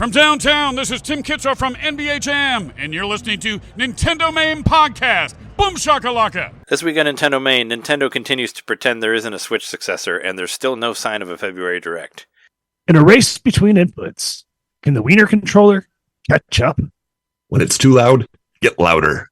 From downtown, this is Tim Kitzer from NBA Jam, and you're listening to NintenDomain Podcast. Boom shakalaka! This week on NintenDomain, Nintendo continues to pretend there isn't a Switch successor, and there's still no sign of a February Direct. In a race between inputs, can the Weiner Controller catch up? When it's too loud, get louder.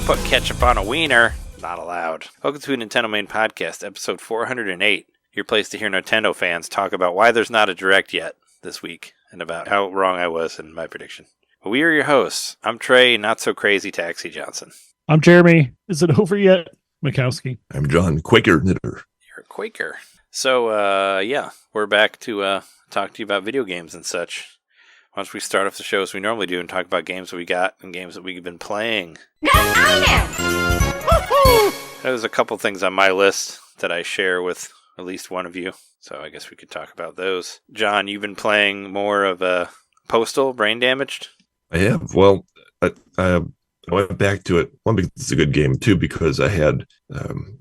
Put ketchup on a wiener. Not allowed. Welcome to NintenDomain Podcast, episode 408. Your place to hear Nintendo fans talk about why there's not a Direct yet this week, and about how wrong I was in my prediction. We are your hosts. I'm Trey, not so crazy Taxi Johnson. I'm Jeremy. Is it over yet? Mikowski. I'm John, Quaker Knitter. You're a Quaker. So, we're back to talk to you about video games and such. Once we start off the show as we normally do and talk about games that we got and games that we've been playing. There's a couple things on my list that I share with at least one of you, so I guess we could talk about those. John, you've been playing more of Postal, Brain Damaged? I have. Well, I went back to it, one, because it's a good game, two, because I had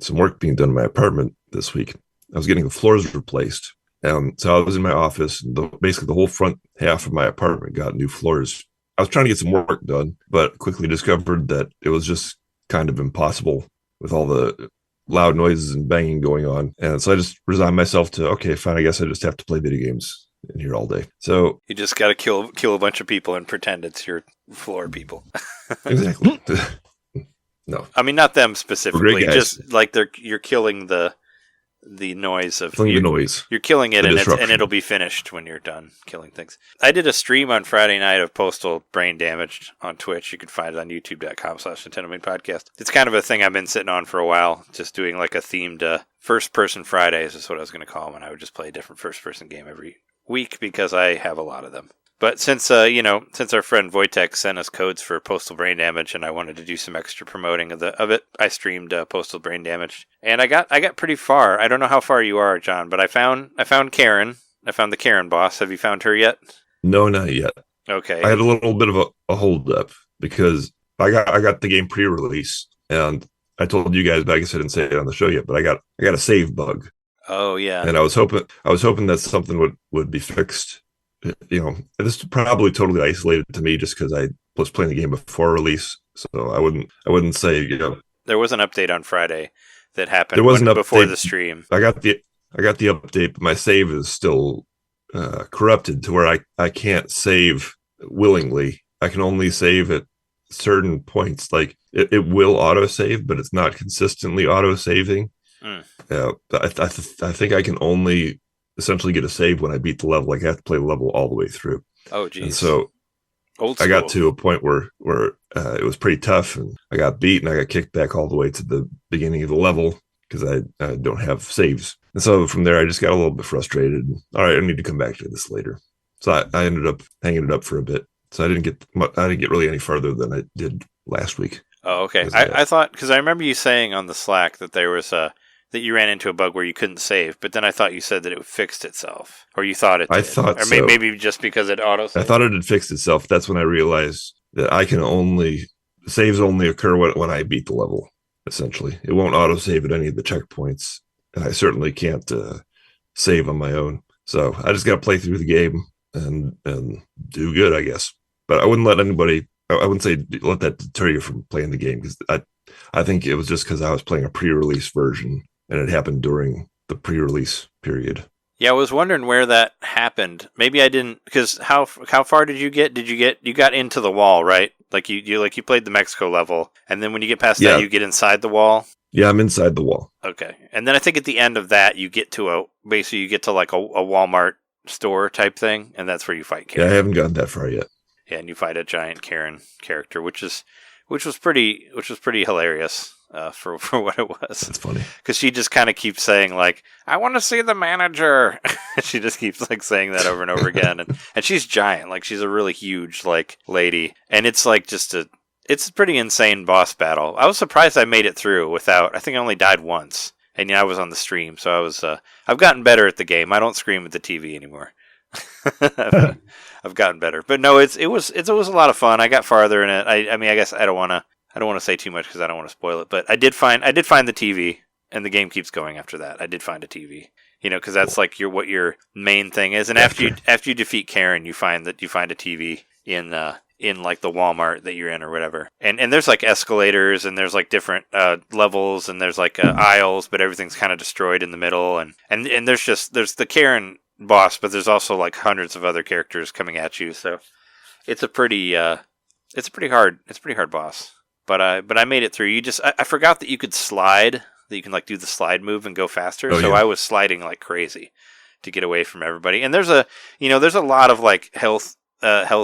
some work being done in my apartment this week. I was getting the floors replaced. So I was in my office, and basically the whole front half of my apartment got new floors. I was trying to get some work done, but quickly discovered that it was just kind of impossible with all the loud noises and banging going on. And so I just resigned myself to, okay, fine, I guess I just have to play video games in here all day. So you just got to kill a bunch of people and pretend it's your floor people. Exactly. No. I mean, not them specifically, just like you're killing the noise of the noise. You're killing it, and it'll be finished when you're done killing things. I did a stream on Friday night of Postal Brain Damaged on Twitch. You can find it on youtube.com/NintenDomain Podcast. It's kind of a thing I've been sitting on for a while, just doing like a themed first-person Fridays is what I was going to call them, and I would just play a different first-person game every week because I have a lot of them. But since our friend Wojtek sent us codes for Postal Brain Damage, and I wanted to do some extra promoting of it, I streamed Postal Brain Damage, and I got pretty far. I don't know how far you are, John, but I found Karen. I found the Karen boss. Have you found her yet? No, not yet. Okay. I had a little bit of a hold up because I got the game pre-release, and I told you guys, but I guess I didn't say it on the show yet. But I got a save bug. Oh yeah. And I was hoping that something would be fixed. You know, this is probably totally isolated to me just because I was playing the game before release, so I wouldn't say, you know. There was an update on Friday that happened before the stream. I got the update, but my save is still corrupted to where I can't save willingly. I can only save at certain points. Like it will autosave, but it's not consistently autosaving. I think I can only essentially get a save when I beat the level. Like I have to play the level all the way through. Oh, geez. And so I got to a point where it was pretty tough, and I got beat, and I got kicked back all the way to the beginning of the level because I don't have saves. And so from there, I just got a little bit frustrated. All right, I need to come back to this later. So I ended up hanging it up for a bit. So I didn't get really any farther than I did last week. Oh, okay. I thought, because I remember you saying on the Slack that there was that you ran into a bug where you couldn't save, but then I thought you said that it fixed itself, or you thought it did. I thought or so. Maybe just because it auto-saved. I thought it had fixed itself. That's when I realized that saves only occur when I beat the level, essentially. It won't auto-save at any of the checkpoints, and I certainly can't save on my own. So I just got to play through the game and do good, I guess. But I wouldn't let anybody, I wouldn't say let that deter you from playing the game, because I think it was just because I was playing a pre-release version, and it happened during the pre-release period. Yeah, I was wondering where that happened. Maybe I didn't, because how far did you get? You got into the wall, right? Like you played the Mexico level, and then when you get past that, you get inside the wall. Yeah, I'm inside the wall. Okay, and then I think at the end of that, you get to like a Walmart store type thing, and that's where you fight Yeah, Karen. I haven't gotten that far yet. Yeah, and you fight a giant Karen character, which was pretty hilarious for what it was. That's funny. Because she just kind of keeps saying like, "I want to see the manager." She just keeps like saying that over and over again, and she's giant, like she's a really huge like lady, and it's like it's a pretty insane boss battle. I was surprised I made it through without. I think I only died once, and I was on the stream, so I was. I've gotten better at the game. I don't scream at the TV anymore. I've gotten better, but no, it was a lot of fun. I got farther in it. I mean, I guess I don't want to say too much because I don't want to spoil it. But I did find the TV, and the game keeps going after that. I did find a TV, because that's like what your main thing is. And after you defeat Karen, you find a TV in like the Walmart that you're in or whatever. And there's like escalators, and there's like different levels, and there's like aisles, but everything's kind of destroyed in the middle. And there's the Karen boss, but there's also like hundreds of other characters coming at you. So it's a pretty hard boss. But I made it through. I forgot that you could slide, that you can like do the slide move and go faster. Oh, so yeah. I was sliding like crazy to get away from everybody. And there's a lot of like health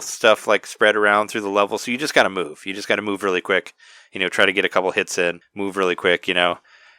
stuff like spread around through the level. So you just got to move. You just got to move really quick. Try to get a couple hits in, move really quick,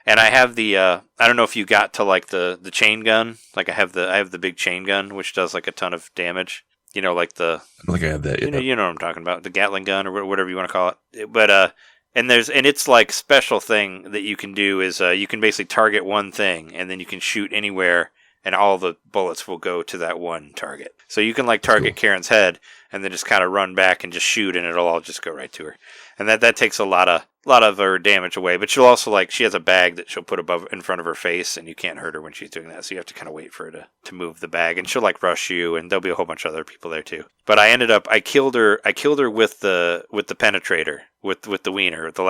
And I have the I don't know if you got to like the chain gun. Like I have the big chain gun which does like a ton of damage. Like the I don't think I have that yet. you know what I'm talking about, the Gatling gun or whatever you want to call it. But and it's like special thing that you can do is you can basically target one thing and then you can shoot anywhere and all the bullets will go to that one target. So you can like target Karen's head and then just kind of run back and just shoot and it'll all just go right to her. And that takes a lot of her damage away. But she'll also she has a bag that she'll put in front of her face and you can't hurt her when she's doing that. So you have to kind of wait for her to move the bag, and she'll like rush you, and there'll be a whole bunch of other people there too. But I killed her with the penetrator, with the wiener. That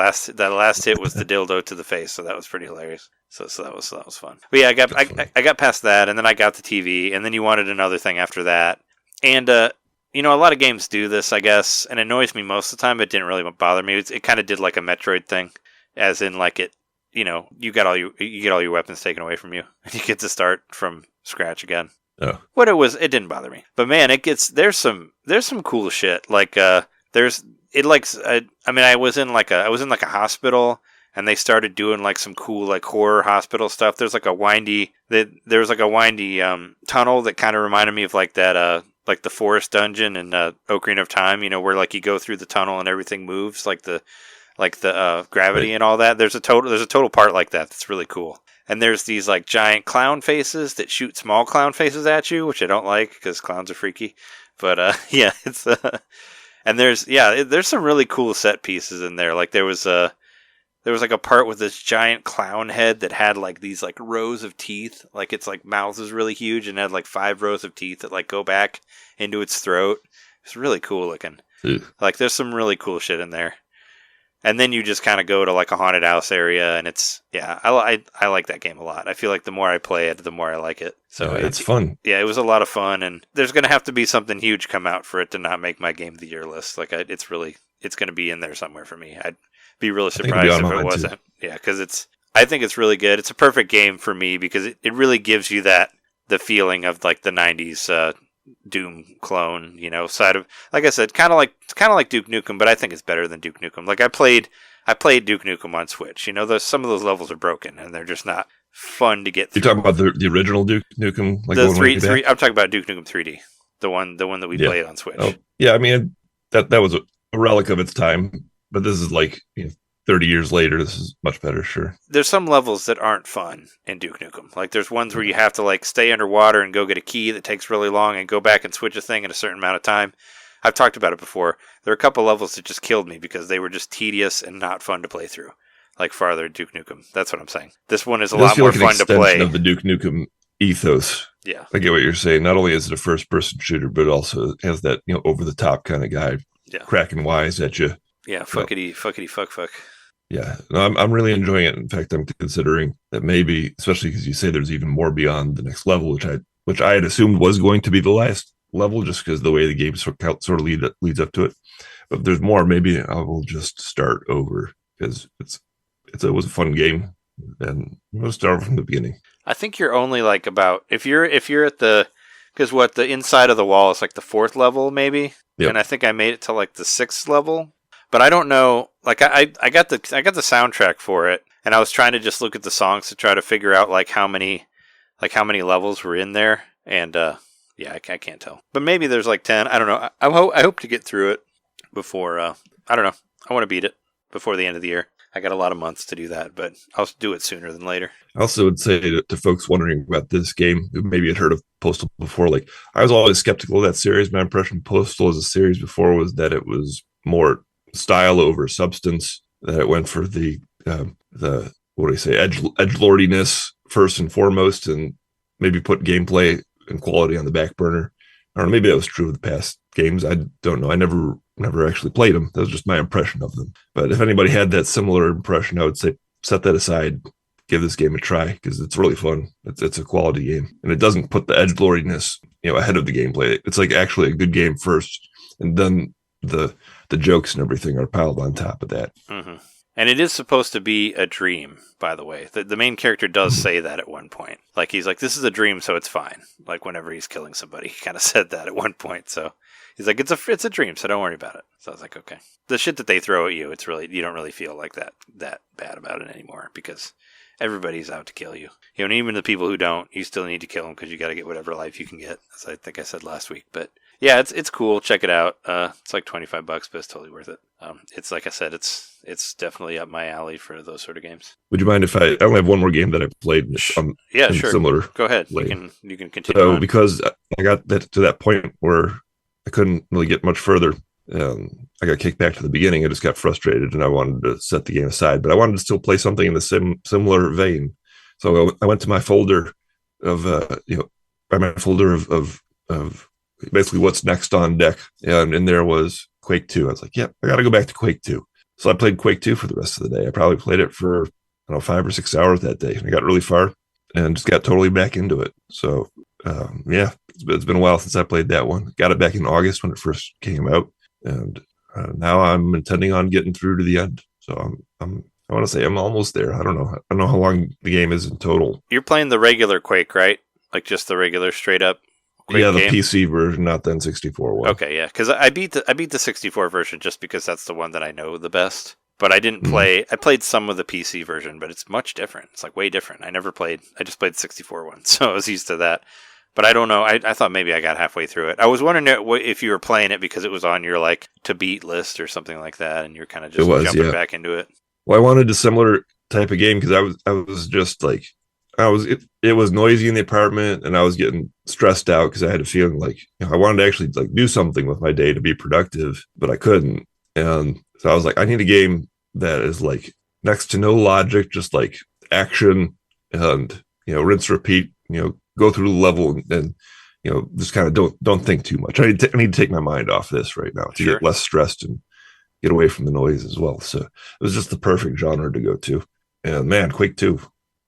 last hit was the dildo to the face, so that was pretty hilarious. So that was fun. But yeah, I got past that, and then I got the TV, and then you wanted another thing after that. And a lot of games do this, I guess, and it annoys me most of the time, but it didn't really bother me. It kind of did like a Metroid thing, as in like it, you get all your weapons taken away from you, and you get to start from scratch again. Oh. It didn't bother me. But man, there's some cool shit. Like I was in like a hospital, and they started doing like some cool like horror hospital stuff. There was like a windy tunnel that kind of reminded me of like that like the forest dungeon in Ocarina of Time, where like you go through the tunnel and everything moves, like the gravity right. And all that. There's a total part like that that's really cool. And there's these like giant clown faces that shoot small clown faces at you, which I don't like because clowns are freaky. But yeah, it's and there's some really cool set pieces in there. Like there was like a part with this giant clown head that had like these like rows of teeth. Like its like mouth is really huge and had like 5 rows of teeth that like go back into its throat. It's really cool looking. Ugh. Like there's some really cool shit in there. And then you just kind of go to like a haunted house area, and I like that game a lot. I feel like the more I play it, the more I like it. So it's fun. Yeah, it was a lot of fun, and there's going to have to be something huge come out for it to not make my game of the year list. Like it's going to be in there somewhere for me. I'd be really surprised if it wasn't. Too. Yeah, because I think it's really good. It's a perfect game for me because it really gives you the feeling of like the 90s Doom clone, side of, like I said, kind of like Duke Nukem, but I think it's better than Duke Nukem. Like I played Duke Nukem on Switch. Some of those levels are broken and they're just not fun to get through. You're talking about the original Duke Nukem, like the three. I'm talking about Duke Nukem 3D, the one that we played on Switch. Oh, yeah, I mean that was a relic of its time, but this is like 30 years later. This is much better, sure. There's some levels that aren't fun in Duke Nukem. Like there's ones where you have to like stay underwater and go get a key that takes really long and go back and switch a thing in a certain amount of time. I've talked about it before. There are a couple levels that just killed me because they were just tedious and not fun to play through. Like farther Duke Nukem. That's what I'm saying. This one is a lot more fun to play. Of the Duke Nukem ethos. Yeah. I get what you're saying. Not only is it a first-person shooter, but it also has that over-the-top kind of guy cracking wise at you. Yeah, fuckity fuck. Yeah, no, I'm really enjoying it. In fact, I'm considering that maybe, especially because you say there's even more beyond the next level, which I had assumed was going to be the last level, just because the way the game sort of leads up to it. But if there's more, maybe I will just start over because it was a fun game, and we'll start from the beginning. I think you're only like about if you're at the Because the inside of the wall is like the 4th level, maybe? Yep. And I think I made it to like the 6th level. But I don't know, like I got the soundtrack for it, and I was trying to just look at the songs to try to figure out like how many levels were in there, and yeah, I can't tell. But maybe there's like 10. I don't know. I hope to get through it before. I don't know. I want to beat it before the end of the year. I got a lot of months to do that, but I'll do it sooner than later. I also would say to folks wondering about this game who maybe had heard of Postal before, like I was always skeptical of that series. My impression of Postal as a series before was that it was more style over substance. That it went for the what do you say, edgelordiness first and foremost, and maybe put gameplay and quality on the back burner. I don't know, maybe that was true of the past games. I don't know. I never actually played them. That was just my impression of them. But if anybody had that similar impression, I would say set that aside, give this game a try, because it's really fun. It's a quality game, and it doesn't put the edgelordiness ahead of the gameplay. It's like actually a good game first, and then the jokes and everything are piled on top of that. Mm-hmm. And it is supposed to be a dream, by the way. The main character does say that at one point. Like, he's like, this is a dream, so it's fine. Like, whenever he's killing somebody, he kind of said that at one point. So he's like, it's a dream, so don't worry about it. So I was like, okay. The shit that they throw at you, it's really, you don't really feel like that bad about it anymore, because everybody's out to kill you. And even the people who don't, you still need to kill them because you got to get whatever life you can get, as I think I said last week. But yeah, it's cool. Check it out. It's like $25, but it's totally worth it. It's like I said, it's definitely up my alley for those sort of games. Would you mind if I only have one more game that I've played? Yeah, sure. Similar. Go ahead. Lane. You can continue. So on. because I got to that point where I couldn't really get much further, I got kicked back to the beginning. I just got frustrated, and I wanted to set the game aside. But I wanted to still play something in the similar vein. So I went to my folder of basically what's next on deck, and in there was Quake II. I was like, I got to go back to Quake II. So I played Quake II for the rest of the day. I probably played it for 5 or 6 hours that day, and I got really far and just got totally back into it. So it's been a while since I played that one. Got it back in August when it first came out, and now I'm intending on getting through to the end. So I want to say I'm almost there. I don't know how long the game is in total. You're playing the regular Quake, right? Like just the regular straight up Quake the game? PC version, not the N64 one. Okay, yeah, because I beat the 64 version just because that's the one that I know the best. But I didn't play. I played some of the PC version, but it's much different. It's like way different. I just played the 64 one, so I was used to that. But I don't know. I thought maybe I got halfway through it. I was wondering if you were playing it because it was on your like to beat list or something like that, and you're kind of just jumping back into it. Well, I wanted a similar type of game because I was just like it was noisy in the apartment, and I was getting stressed out because I had a feeling like I wanted to actually like do something with my day to be productive, but I couldn't. And so I was like, I need a game that is like next to no logic, just like action and rinse, repeat. Go through the level and just kind of don't think too much. I need to take my mind off this right now to get less stressed and get away from the noise as well. So it was just the perfect genre to go to. And man, Quake II.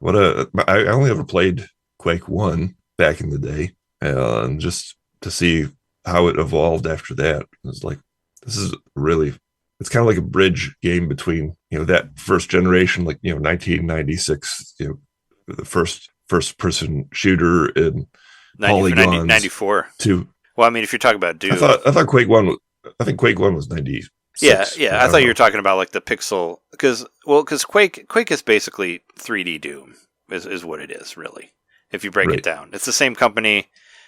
I only ever played Quake 1 back in the day, and just to see how it evolved after that, it was like, it's kind of like a bridge game between, that first generation, like, 1996, the first person shooter in polygons. 94. To, well, I mean, if you're talking about Doom. I thought Quake 1 was 90. Yeah. I thought you were talking about like the pixel, because Quake is basically 3D Doom is what it is, really. If you break it down, it's the same company.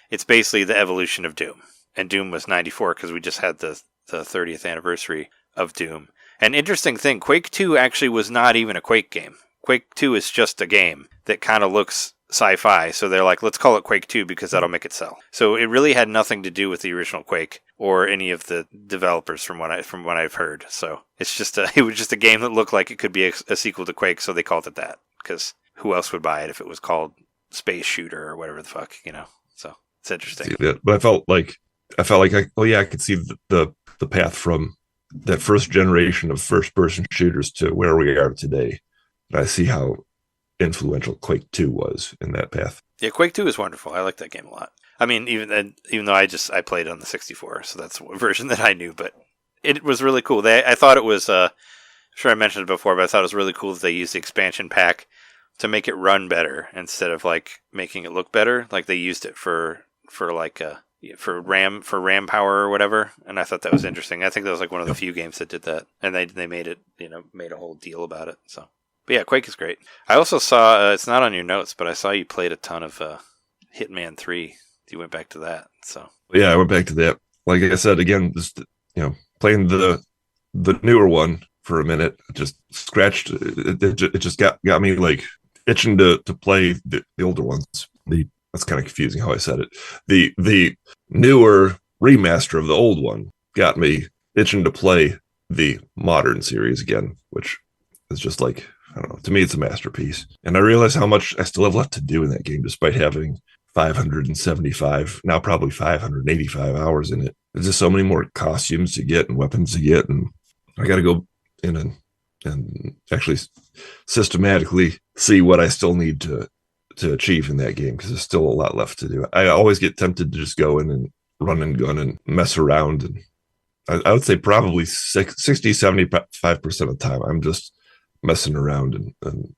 It's basically the evolution of Doom, and Doom was 94 because we just had the 30th anniversary of Doom. And interesting thing, Quake 2 actually was not even a Quake game. Quake 2 is just a game that kind of looks sci-fi, so they're like, let's call it Quake 2 because that'll make it sell. So it really had nothing to do with the original Quake or any of the developers from what I've heard. So it was just a game that looked like it could be a sequel to Quake, so they called it that, because who else would buy it if it was called Space Shooter or whatever the fuck, So it's interesting. But I felt like I could see the path from that first generation of first person shooters to where we are today. And I see how influential Quake 2 was in that path. Yeah, Quake 2 is wonderful. I like that game a lot. I mean, even though I played on the 64, so that's the version that I knew, but it was really cool. I thought it was, I'm sure I mentioned it before, but I thought it was really cool that they used the expansion pack to make it run better instead of like making it look better. Like they used it for for like for RAM power or whatever, and I thought that was interesting. I think that was like one of the few games that did that, and they made it, made a whole deal about it. So, but yeah, Quake is great. I also saw it's not on your notes, but I saw you played a ton of Hitman 3. You went back to that, so yeah, I went back to that. Like I said again, just playing the newer one for a minute, just scratched. It just got me like itching to play the older ones. That's kind of confusing how I said it. The newer remaster of the old one got me itching to play the modern series again, which is just like, I don't know, to me it's a masterpiece. And I realize how much I still have left to do in that game, despite having 575, now probably 585 hours in it. There's just so many more costumes to get and weapons to get, and I got to go in and actually systematically see what I still need to achieve in that game, because there's still a lot left to do. I always get tempted to just go in and run and gun and mess around, and I would say probably 60-75% of the time I'm just messing around and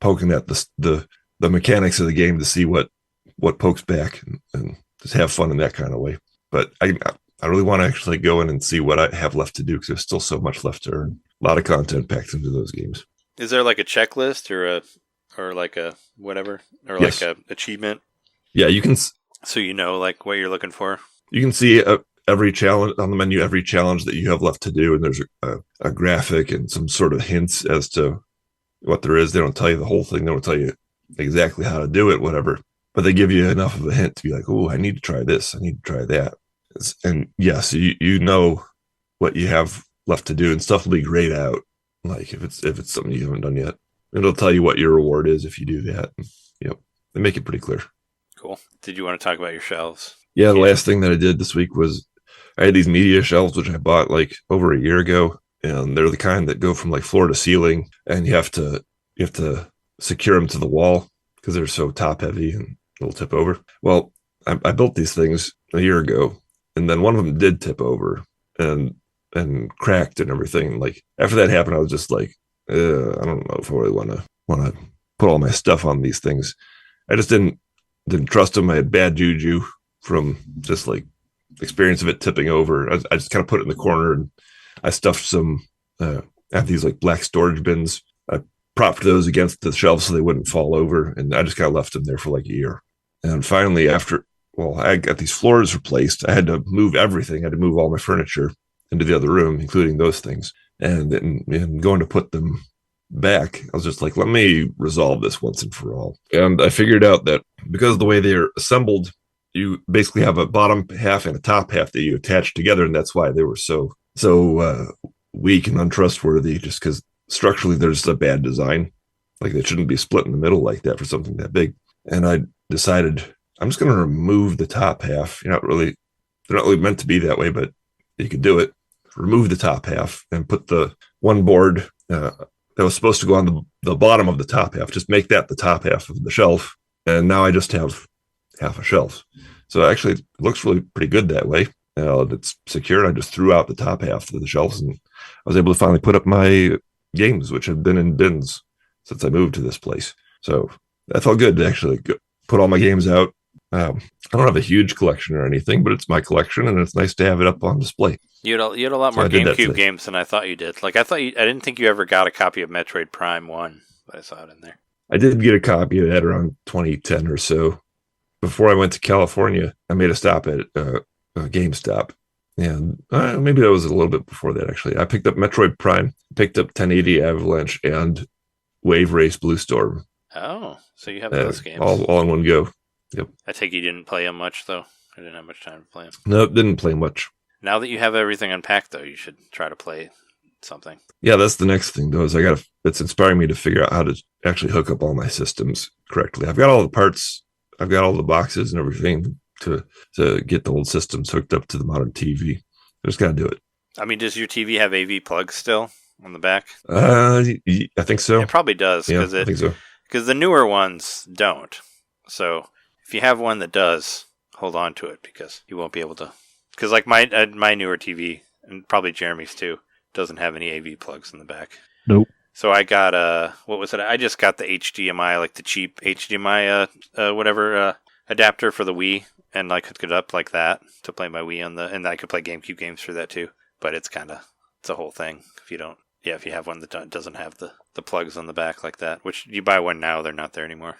poking at the mechanics of the game to see what pokes back and just have fun in that kind of way. But I really want to actually go in and see what I have left to do, because there's still so much left to earn. A lot of content packed into those games. Is there like a checklist or like a whatever, or yes. like a achievement? Yeah, you can. So like what you're looking for. You can see every challenge on the menu, every challenge that you have left to do, and there's a graphic and some sort of hints as to what there is. They don't tell you the whole thing. They don't tell you exactly how to do it, whatever. But they give you enough of a hint to be like, oh, I need to try this. I need to try that. And yes, you know what you have left to do, and stuff will be grayed out. Like if it's something you haven't done yet, it'll tell you what your reward is if you do that. Yep, they make it pretty clear. Cool. Did you want to talk about your shelves? Yeah, the last thing that I did this week was I had these media shelves, which I bought like over a year ago, and they're the kind that go from like floor to ceiling, and you have to secure them to the wall because they're so top heavy and they'll tip over. Well, I built these things a year ago, and then one of them did tip over and cracked and everything. Like after that happened, I was just like, I don't know if I really want to put all my stuff on these things. I just didn't trust them. I had bad juju from just like experience of it tipping over. I just kind of put it in the corner, and I stuffed some. I have these like black storage bins. I propped those against the shelves so they wouldn't fall over, and I just kind of left them there for like a year. And finally, I got these floors replaced. I had to move everything. I had to move all my furniture into the other room, including those things. And then going to put them back, I was just like, let me resolve this once and for all. And I figured out that because of the way they're assembled, you basically have a bottom half and a top half that you attach together, and that's why they were so weak and untrustworthy, just because structurally there's a bad design. Like they shouldn't be split in the middle like that for something that big. And I decided I'm just going to remove the top half. They're not really meant to be that way, but you could do it. Remove the top half and put the one board that was supposed to go on the bottom of the top half. Just make that the top half of the shelf. And now I just have half a shelf. So actually it looks really pretty good that way. It's secured. I just threw out the top half of the shelves, and I was able to finally put up my games, which have been in bins since I moved to this place. So that felt good to actually put all my games out. I don't have a huge collection or anything, but it's my collection, and it's nice to have it up on display. You had a lot more GameCube games than I thought you did. Like I didn't think you ever got a copy of Metroid Prime 1, but I saw it in there. I did get a copy of that around 2010 or so. Before I went to California, I made a stop at GameStop, and maybe that was a little bit before that. Actually, I picked up Metroid Prime, picked up 1080 Avalanche, and Wave Race Blue Storm. Oh, so you have those games all in one go. Yep. I take you didn't play them much, though. I didn't have much time to play them. No, didn't play much. Now that you have everything unpacked, though, you should try to play something. Yeah, that's the next thing, though, is it's inspiring me to figure out how to actually hook up all my systems correctly. I've got all the parts, I've got all the boxes and everything to get the old systems hooked up to the modern TV. I just got to do it. I mean, does your TV have AV plugs still on the back? I think so. It probably does. Yeah, I think so. Because the newer ones don't. So if you have one that does, hold on to it, because you won't be able to. Because like my newer TV, and probably Jeremy's too, doesn't have any AV plugs in the back. Nope. So I got what was it? I just got the HDMI, like the cheap HDMI, adapter for the Wii and like hook it up like that to play my Wii and I could play GameCube games through that too. But it's a whole thing if you have one that doesn't have the plugs on the back like that, which you buy one now, they're not there anymore,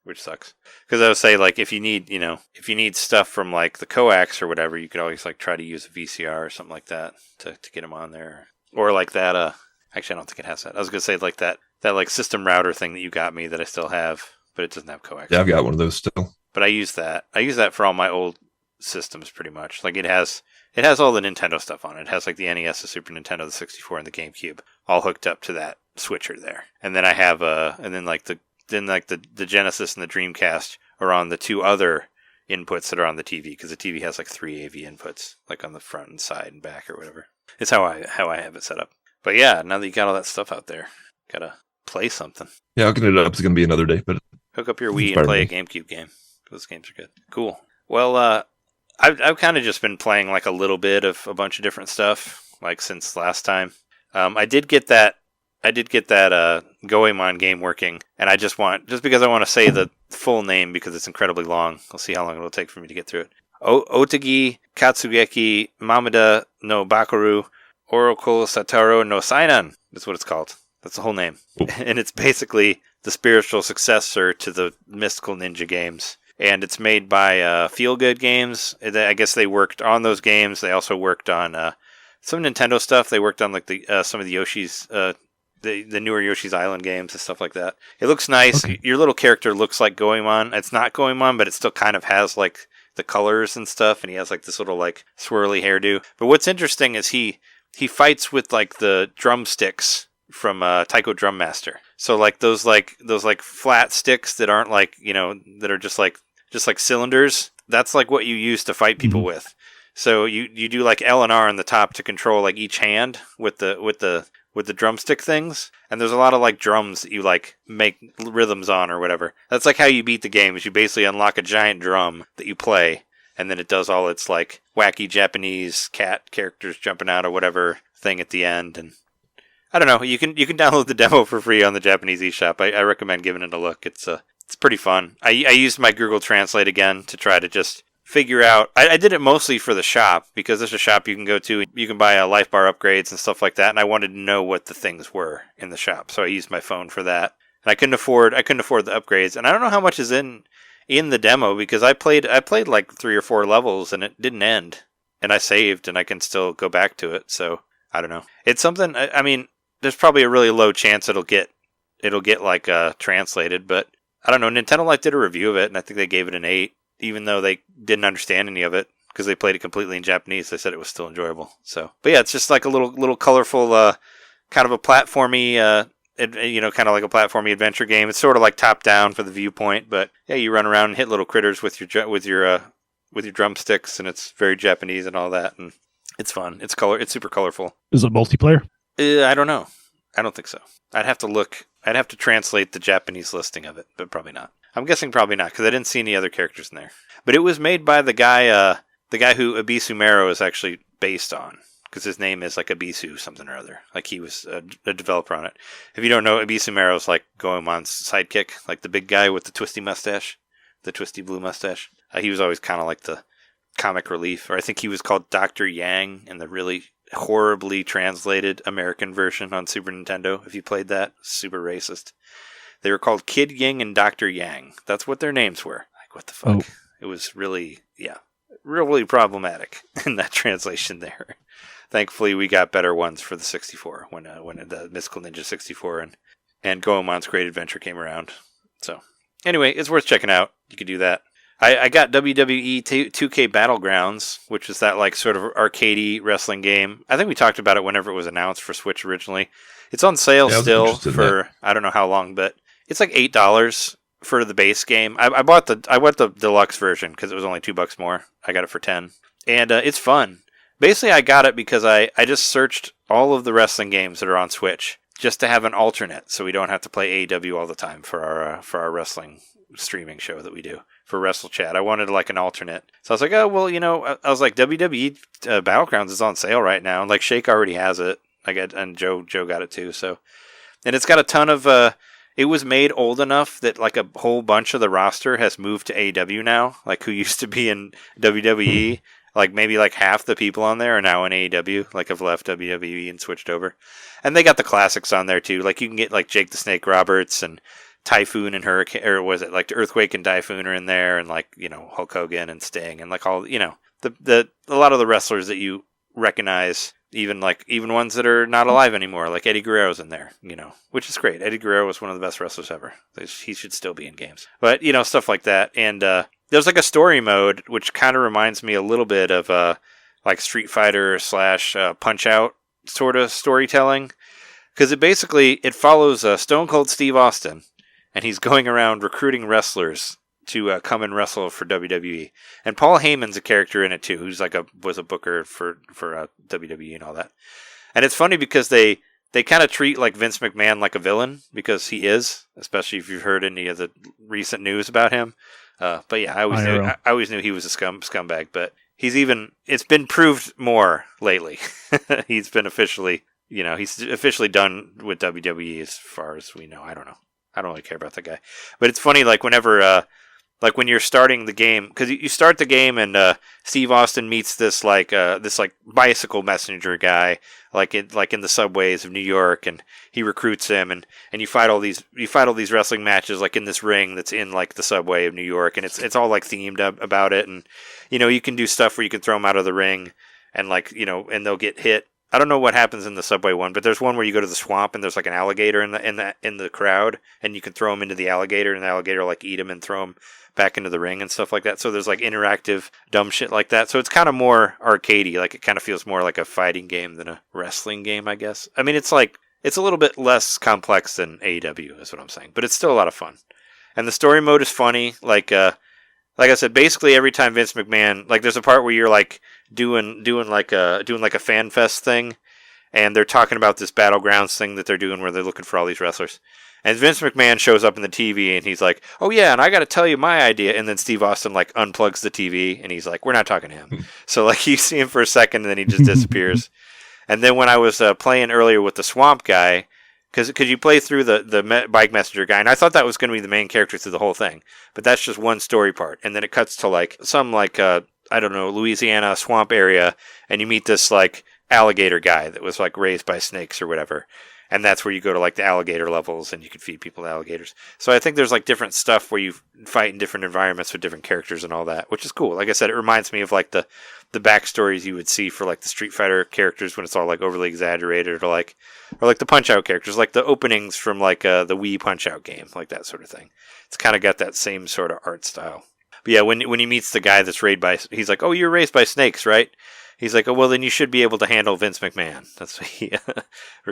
which sucks. Because I would say like if you need stuff from like the coax or whatever, you could always like try to use a VCR or something like that to get them on there, or like that. Actually, I don't think it has that. I was gonna say like that like system router thing that you got me that I still have, but it doesn't have coax. Yeah, I've got one of those still. But I use that. I use that for all my old systems pretty much. Like it has all the Nintendo stuff on it. It has like the NES, the Super Nintendo, the 64, and the GameCube all hooked up to that switcher there. And then I have the Genesis and the Dreamcast are on the two other inputs that are on the TV, because the TV has like 3 AV inputs, like on the front and side and back or whatever. It's how I have it set up. But yeah, now that you got all that stuff out there, gotta play something. Yeah, hooking it up is going to be another day, but hook up your Wii and play a GameCube game. Those games are good. Cool. Well, I've kind of just been playing like a little bit of a bunch of different stuff, like since last time. I did get that Goemon game working, and just because I want to say the full name because it's incredibly long. I'll see how long it'll take for me to get through it. Otogi, Kasugeki, Mameda no Bakaru, Oracle Saitarou no Sainan. That's what it's called. That's the whole name. And it's basically the spiritual successor to the mystical ninja games. And it's made by Feel Good Games. I guess they worked on those games. They also worked on some Nintendo stuff. They worked on like some of the Yoshi's, the newer Yoshi's Island games and stuff like that. It looks nice. Okay. Your little character looks like Goemon. It's not Goemon, but it still kind of has like the colors and stuff. And he has like this little like swirly hairdo. But what's interesting is he fights with like the drumsticks from Taiko Drum Master. So like those flat sticks that aren't like, that are just like cylinders. That's like what you use to fight people with. So you do like L and R on the top to control like each hand with the drumstick things. And there's a lot of like drums that you like make rhythms on or whatever. That's like how you beat the game, is you basically unlock a giant drum that you play, and then it does all its like wacky Japanese cat characters jumping out or whatever thing at the end. And I don't know, you can download the demo for free on the Japanese eShop. I recommend giving it a look. It's pretty fun. I used my Google Translate again to try to just figure out. I did it mostly for the shop, because there's a shop you can go to. You can buy life bar upgrades and stuff like that, and I wanted to know what the things were in the shop, so I used my phone for that. And I couldn't afford the upgrades, and I don't know how much is in the demo, because I played like 3 or 4 levels and it didn't end, and I saved and I can still go back to it. So I don't know. It's something. I mean, there's probably a really low chance it'll get like translated, but I don't know. Nintendo Life did a review of it, and I think they gave it an 8, even though they didn't understand any of it because they played it completely in Japanese. They said it was still enjoyable. So, but yeah, it's just like a little colorful, kind of a platformy, kind of like a platformy adventure game. It's sort of like top down for the viewpoint, but yeah, you run around and hit little critters with your drumsticks, and it's very Japanese and all that, and it's fun. It's super colorful. Is it multiplayer? I don't know. I don't think so. I'd have to look. I'd have to translate the Japanese listing of it, but probably not. I'm guessing probably not, because I didn't see any other characters in there. But it was made by the guy who Abisu Mero is actually based on, because his name is like Abisu something or other. Like he was a developer on it. If you don't know, Abisu Mero is like Goemon's sidekick, like the big guy with the twisty mustache, the twisty blue mustache. He was always kind of like the comic relief, or I think he was called Dr. Yang in the really horribly translated American version on Super Nintendo. If you played that, super racist. They were called Kid Ying and Dr. Yang. That's what their names were. Like, what the fuck? Oh. It was really problematic in that translation there. Thankfully, we got better ones for the 64 when the Mystical Ninja 64 and Goemon's Great Adventure came around. So, anyway, it's worth checking out. You could do that. I got WWE 2K Battlegrounds, which is that like sort of arcadey wrestling game. I think we talked about it whenever it was announced for Switch originally. It's on sale still for I don't know how long, but it's like $8 for the base game. I bought the deluxe version because it was only $2 more. I got it for $10, and it's fun. Basically, I got it because I just searched all of the wrestling games that are on Switch just to have an alternate, so we don't have to play AEW all the time for our wrestling streaming show that we do for Wrestle Chat. I wanted like an alternate, so I was like, oh well, I was like, WWE Battlegrounds is on sale right now, and like Shake already has it. And Joe got it too. So, and it's got a ton of it was made old enough that like a whole bunch of the roster has moved to AEW now, like who used to be in WWE. Like maybe like half the people on there are now in AEW, like have left WWE and switched over. And they got the classics on there too. Like you can get like Jake the Snake Roberts and Typhoon and Hurricane, or was it like Earthquake and Typhoon are in there, and like, you know, Hulk Hogan and Sting and like all, you know, the a lot of the wrestlers that you recognize, even ones that are not alive anymore, like Eddie Guerrero's in there, you know, which is great. Eddie Guerrero was one of the best wrestlers ever. He should still be in games, but you know, stuff like that. And there's like a story mode, which kind of reminds me a little bit of like Street Fighter / Punch Out sort of storytelling, because it follows Stone Cold Steve Austin, and he's going around recruiting wrestlers to come and wrestle for WWE. And Paul Heyman's a character in it too, who's like was a booker for WWE and all that. And it's funny because they kind of treat like Vince McMahon like a villain, because he is, especially if you've heard any of the recent news about him. But yeah, I always knew he was a scumbag, but it's been proved more lately. He's officially done with WWE as far as we know. I don't know. I don't really care about that guy. But it's funny, like whenever, like when you're starting the game, because you start the game and Steve Austin meets this bicycle messenger guy, like in the subways of New York, and he recruits him, and you fight all these wrestling matches like in this ring that's in like the subway of New York, and it's all like themed about it, and you know, you can do stuff where you can throw them out of the ring, and like, you know, and they'll get hit. I don't know what happens in the subway one, but there's one where you go to the swamp and there's like an alligator in the crowd, and you can throw him into the alligator, and the alligator will like eat him and throw him back into the ring and stuff like that. So there's like interactive dumb shit like that. So it's kind of more arcadey, like it kind of feels more like a fighting game than a wrestling game, I guess. I mean, it's a little bit less complex than AEW is what I'm saying, but it's still a lot of fun. And the story mode is funny. Like I said, basically every time Vince McMahon, like there's a part where you're like doing like a fan fest thing, and they're talking about this Battlegrounds thing that they're doing where they're looking for all these wrestlers. And Vince McMahon shows up in the TV, and he's like, "Oh yeah, and I got to tell you my idea." And then Steve Austin like unplugs the TV, and he's like, "We're not talking to him." So like you see him for a second, and then he just disappears. And then when I was playing earlier with the Swamp guy, because you play through the bike messenger guy, and I thought that was going to be the main character through the whole thing, but that's just one story part. And then it cuts to like some like I don't know, Louisiana swamp area, and you meet this like alligator guy that was like raised by snakes or whatever. And that's where you go to like the alligator levels, and you can feed people to alligators. So I think there's like different stuff where you fight in different environments with different characters and all that, which is cool. Like I said, it reminds me of like the backstories you would see for like the Street Fighter characters when it's all like overly exaggerated, or like the Punch Out characters, like the openings from like the Wii Punch Out game, like that sort of thing. It's kind of got that same sort of art style. But yeah, when he meets the guy that's he's like, "Oh, you're raised by snakes, right?" He's like, "Oh, well, then you should be able to handle Vince McMahon." That's what he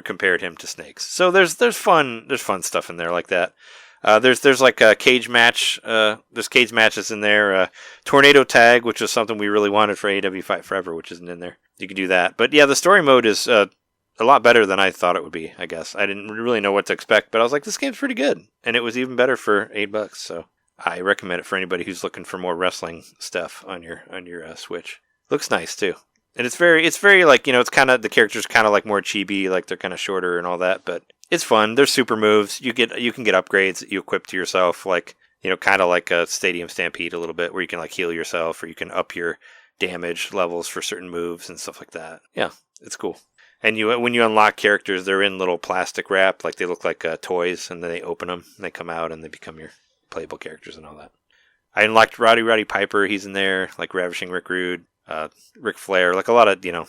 compared him to snakes. So there's fun stuff in there like that. There's like a cage match. There's cage matches in there. Tornado Tag, which is something we really wanted for AEW Fight Forever, which isn't in there. You can do that. But yeah, the story mode is a lot better than I thought it would be, I guess. I didn't really know what to expect, but I was like, this game's pretty good. And it was even better for $8. So I recommend it for anybody who's looking for more wrestling stuff on your Switch. Looks nice too. And it's very like, you know, it's kind of, the characters kind of like more chibi, like they're kind of shorter and all that, but it's fun. There's super moves. You can get upgrades that you equip to yourself, like, you know, kind of like a Stadium Stampede a little bit, where you can like heal yourself, or you can up your damage levels for certain moves and stuff like that. Yeah, it's cool. And when you unlock characters, they're in little plastic wrap, like they look like toys, and then they open them, and they come out, and they become your playable characters and all that. I unlocked Roddy Piper. He's in there, like Ravishing Rick Rude. Ric Flair, like a lot of, you know,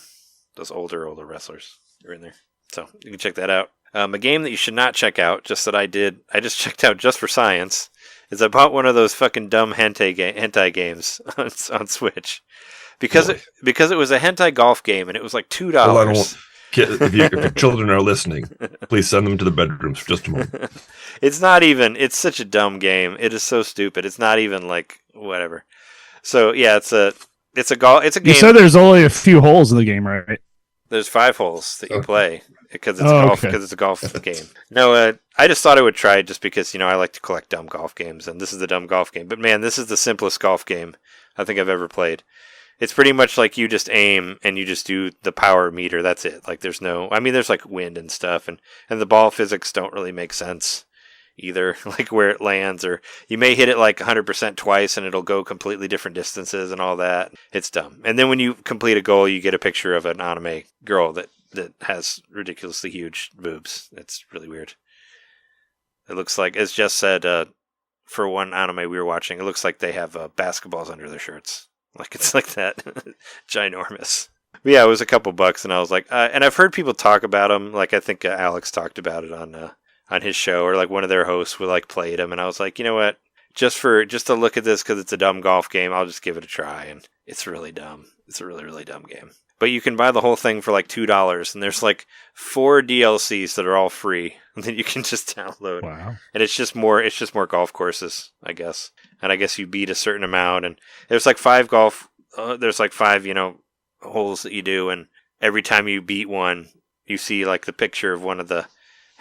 those older wrestlers are in there. So you can check that out. A game that you should not check out, just that I just checked out just for science, is I bought one of those fucking dumb hentai games on Switch. Because it was a hentai golf game, and it was like $2. Hold on, if your children are listening, please send them to the bedrooms for just a moment. It's such a dumb game. It is so stupid. It's not even like, whatever. So yeah, it's a game. You said there's only a few holes in the game, right? There's 5 holes that you play because it's a golf game. No, I just thought I would try it just because, you know, I like to collect dumb golf games, and this is the dumb golf game. But man, this is the simplest golf game I think I've ever played. It's pretty much like you just aim and you just do the power meter. That's it. Like there's like wind and stuff, and the ball physics don't really make sense. either, like where it lands, or you may hit it like 100% twice and it'll go completely different distances and all that. It's dumb. And then when you complete a goal, you get a picture of an anime girl that has ridiculously huge boobs. It's really weird. It looks like, as Jess said, for one anime we were watching, it looks like they have basketballs under their shirts. Like it's like that. Ginormous. But yeah, it was a couple bucks, and I was like, and I've heard people talk about them. Like I think Alex talked about it on his show, or like one of their hosts would like played them, and I was like, you know what? Just to look at this because it's a dumb golf game, I'll just give it a try. And it's really dumb. It's a really, really dumb game. But you can buy the whole thing for like $2, and there's like 4 DLCs that are all free, and then you can just download. Wow. And it's just more golf courses, I guess. And I guess you beat a certain amount, and there's like 5 there's like 5, holes that you do, and every time you beat one, you see like the picture of one of the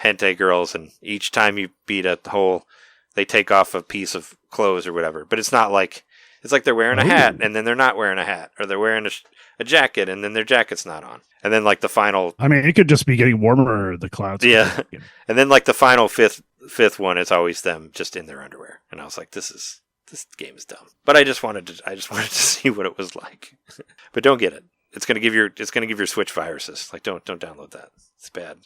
hentai girls, and each time you beat a hole, they take off a piece of clothes or whatever. But it's not like, it's like they're wearing a hat, and then they're not wearing a hat, or they're wearing a jacket, and then their jacket's not on. And then like the final... I mean, it could just be getting warmer, the clouds. Yeah. And then like the final fifth one, it's always them just in their underwear. And I was like, this game is dumb. But I just wanted to see what it was like. But don't get it. It's gonna give your Switch viruses. Like don't download that. It's bad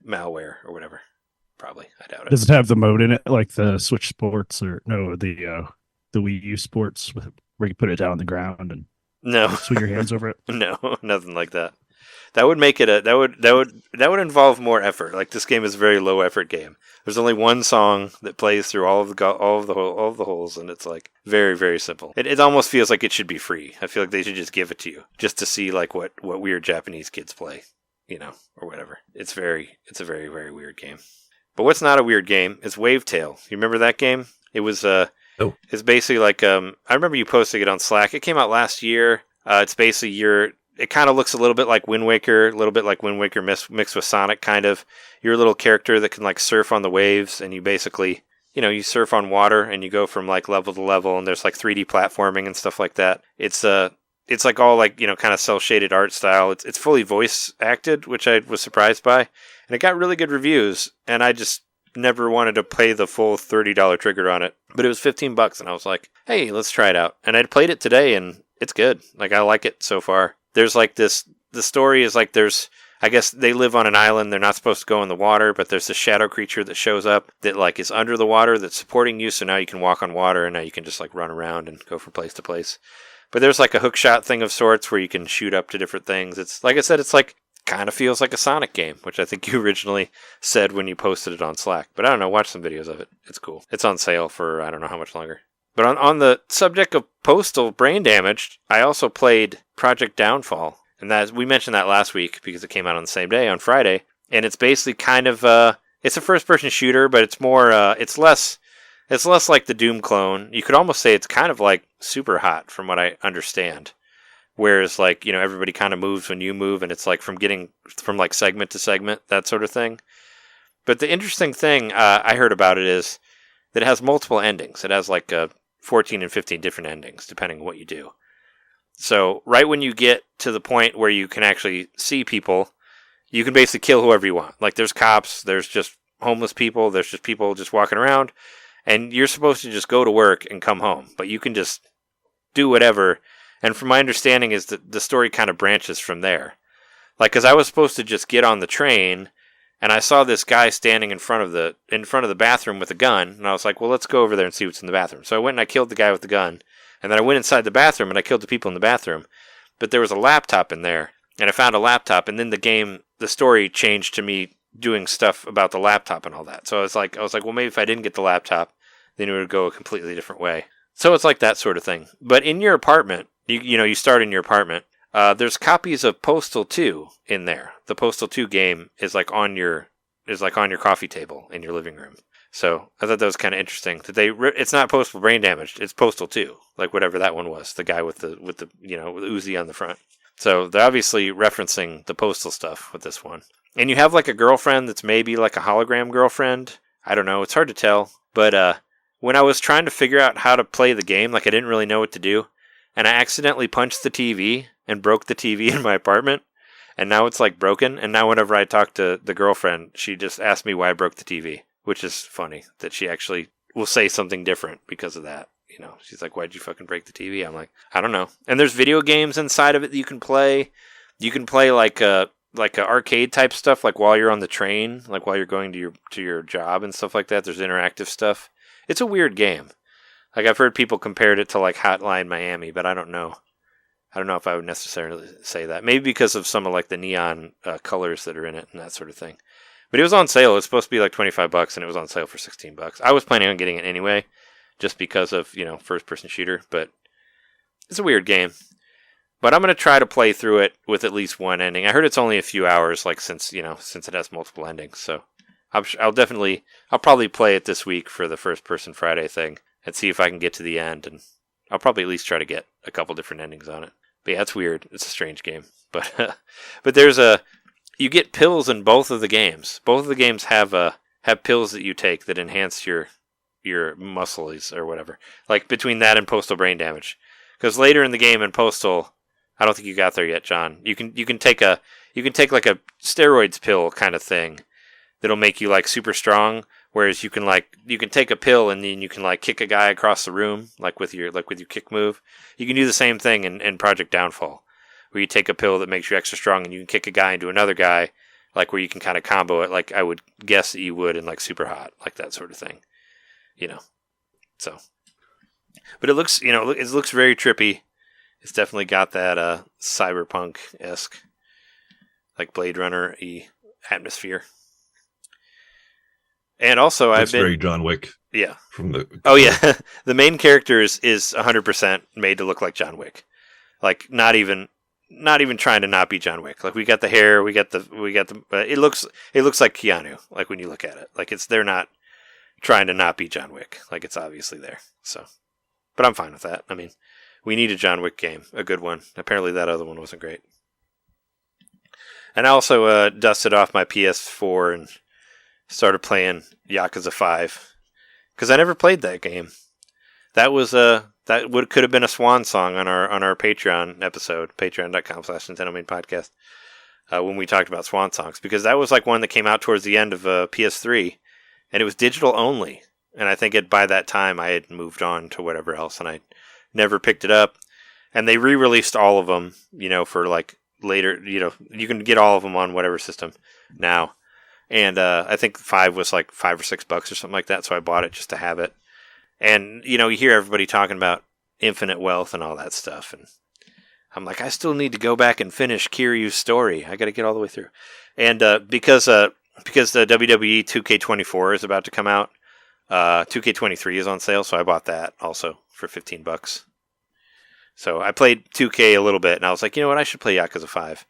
malware or whatever. Probably. I doubt it. Does it have the mode in it like the Switch Sports, or no, the Wii U Sports, where you put it down on the ground and swing your hands over it? No, nothing like that. That would make it that would involve more effort. Like this game is a very low effort game. There's only one song that plays through all of the holes, and it's like very, very simple. It almost feels like it should be free. I feel like they should just give it to you just to see like what weird Japanese kids play, or whatever. It's a very, very weird game. But what's not a weird game is Wavetail. You remember that game? It was It's basically like I remember you posting it on Slack. It came out last year. It's basically it kind of looks a little bit like Wind Waker, a little bit like Wind Waker mixed with Sonic, kind of. You're a little character that can like surf on the waves, and you basically, you surf on water, and you go from like level to level, and there's like 3D platforming and stuff like that. It's like all like, kind of cel-shaded art style. It's fully voice acted, which I was surprised by, and it got really good reviews, and I just never wanted to pay the full $30 trigger on it. But it was $15, and I was like, hey, let's try it out. And I'd played it today, and it's good. Like, I like it so far. There's like the story is like I guess they live on an island. They're not supposed to go in the water, but there's this shadow creature that shows up that like is under the water that's supporting you. So now you can walk on water, and now you can just like run around and go from place to place. But there's like a hookshot thing of sorts where you can shoot up to different things. It's like I said, it's like kind of feels like a Sonic game, which I think you originally said when you posted it on Slack. But I don't know, watch some videos of it. It's cool. It's on sale for I don't know how much longer. But on the subject of Postal brain damaged, I also played Project Downfall. And we mentioned that last week because it came out on the same day, on Friday. And it's basically kind of, it's a first-person shooter, but it's more, it's less like the Doom clone. You could almost say it's kind of like Super Hot from what I understand. Whereas like, everybody kind of moves when you move, and it's like from like segment to segment, that sort of thing. But the interesting thing I heard about it is that it has multiple endings. It has like 14 and 15 different endings, depending on what you do. So right when you get to the point where you can actually see people, you can basically kill whoever you want. Like there's cops, there's just homeless people, there's just people just walking around, and you're supposed to just go to work and come home. But you can just do whatever. And from my understanding is that the story kind of branches from there. Like, because I was supposed to just get on the train, and I saw this guy standing in front of the bathroom with a gun, and I was like, well, let's go over there and see what's in the bathroom. So I went and I killed the guy with the gun, and then I went inside the bathroom and I killed the people in the bathroom. But there was a laptop in there, and I found a laptop, and then the story changed to me doing stuff about the laptop and all that. So I was like, well, maybe if I didn't get the laptop, then it would go a completely different way. So it's like that sort of thing. But in your apartment, you start in your apartment. There's copies of Postal 2 in there. The Postal 2 game is like on your coffee table in your living room. So I thought that was kind of interesting that it's not Postal brain damaged. It's Postal 2, like whatever that one was, the guy with the with Uzi on the front. So they're obviously referencing the Postal stuff with this one. And you have like a girlfriend that's maybe like a hologram girlfriend. I don't know. It's hard to tell. But when I was trying to figure out how to play the game, like I didn't really know what to do, and I accidentally punched the TV and broke the TV in my apartment. And now it's like broken. And now whenever I talk to the girlfriend, she just asks me why I broke the TV. which is funny that she actually will say something different because of that. You know, she's like, "Why'd you fucking break the TV?" I'm like, "I don't know." And there's video games inside of it that you can play. You can play like a arcade type stuff, like while you're on the train, like while you're going to your job and stuff like that. There's interactive stuff. It's a weird game. Like I've heard people compared it to like Hotline Miami, but I don't know. I don't know if I would necessarily say that. Maybe because of some of like the neon colors that are in it and that sort of thing. But it was on sale. It's supposed to be like $25, and it was on sale for $16. I was planning on getting it anyway, just because of, you know, first-person shooter. But it's a weird game. But I'm going to try to play through it with at least one ending. I heard it's only a few hours, like since it has multiple endings. So I'll probably play it this week for the First-Person Friday thing and see if I can get to the end. And I'll probably at least try to get a couple different endings on it. But yeah, it's weird. It's a strange game. But you get pills in both of the games. Both of the games have pills that you take that enhance your muscles or whatever. Like between that and Postal Brain Damage. Because later in the game in Postal, I don't think you got there yet, John. You can take like a steroids pill kind of thing that'll make you like super strong. Whereas you can take a pill and then you can like kick a guy across the room like with your kick move. You can do the same thing in Project Downfall, where you take a pill that makes you extra strong and you can kick a guy into another guy, like where you can kind of combo it, like I would guess that you would in like Super Hot, like that sort of thing, you know. So, but it looks very trippy. It's definitely got that cyberpunk-esque, like Blade Runner-y atmosphere. And also, That's very John Wick. Yeah. From the. Oh yeah, the main character is 100% made to look like John Wick, like not even trying to not be John Wick. Like we got the hair, we got the. It looks like Keanu. Like when you look at it, like they're not trying to not be John Wick. Like it's obviously there. So, but I'm fine with that. I mean, we need a John Wick game, a good one. Apparently that other one wasn't great. And I also dusted off my PS4 and started playing Yakuza 5 because I never played that game. That could have been a swan song on our Patreon episode, patreon.com/NintenDomain podcast, when we talked about swan songs, because that was like one that came out towards the end of PS3, and it was digital only. And I think by that time I had moved on to whatever else, and I never picked it up. And they re-released all of them, you know, for like later, you know, you can get all of them on whatever system now. And I think 5 was like $5 or $6 or something like that, so I bought it just to have it. And, you know, you hear everybody talking about infinite wealth and all that stuff, and I'm like, I still need to go back and finish Kiryu's story. I got to get all the way through. And because the WWE 2K24 is about to come out, 2K23 is on sale, so I bought that also for $15. So I played 2K a little bit, and I was like, you know what, I should play Yakuza 5.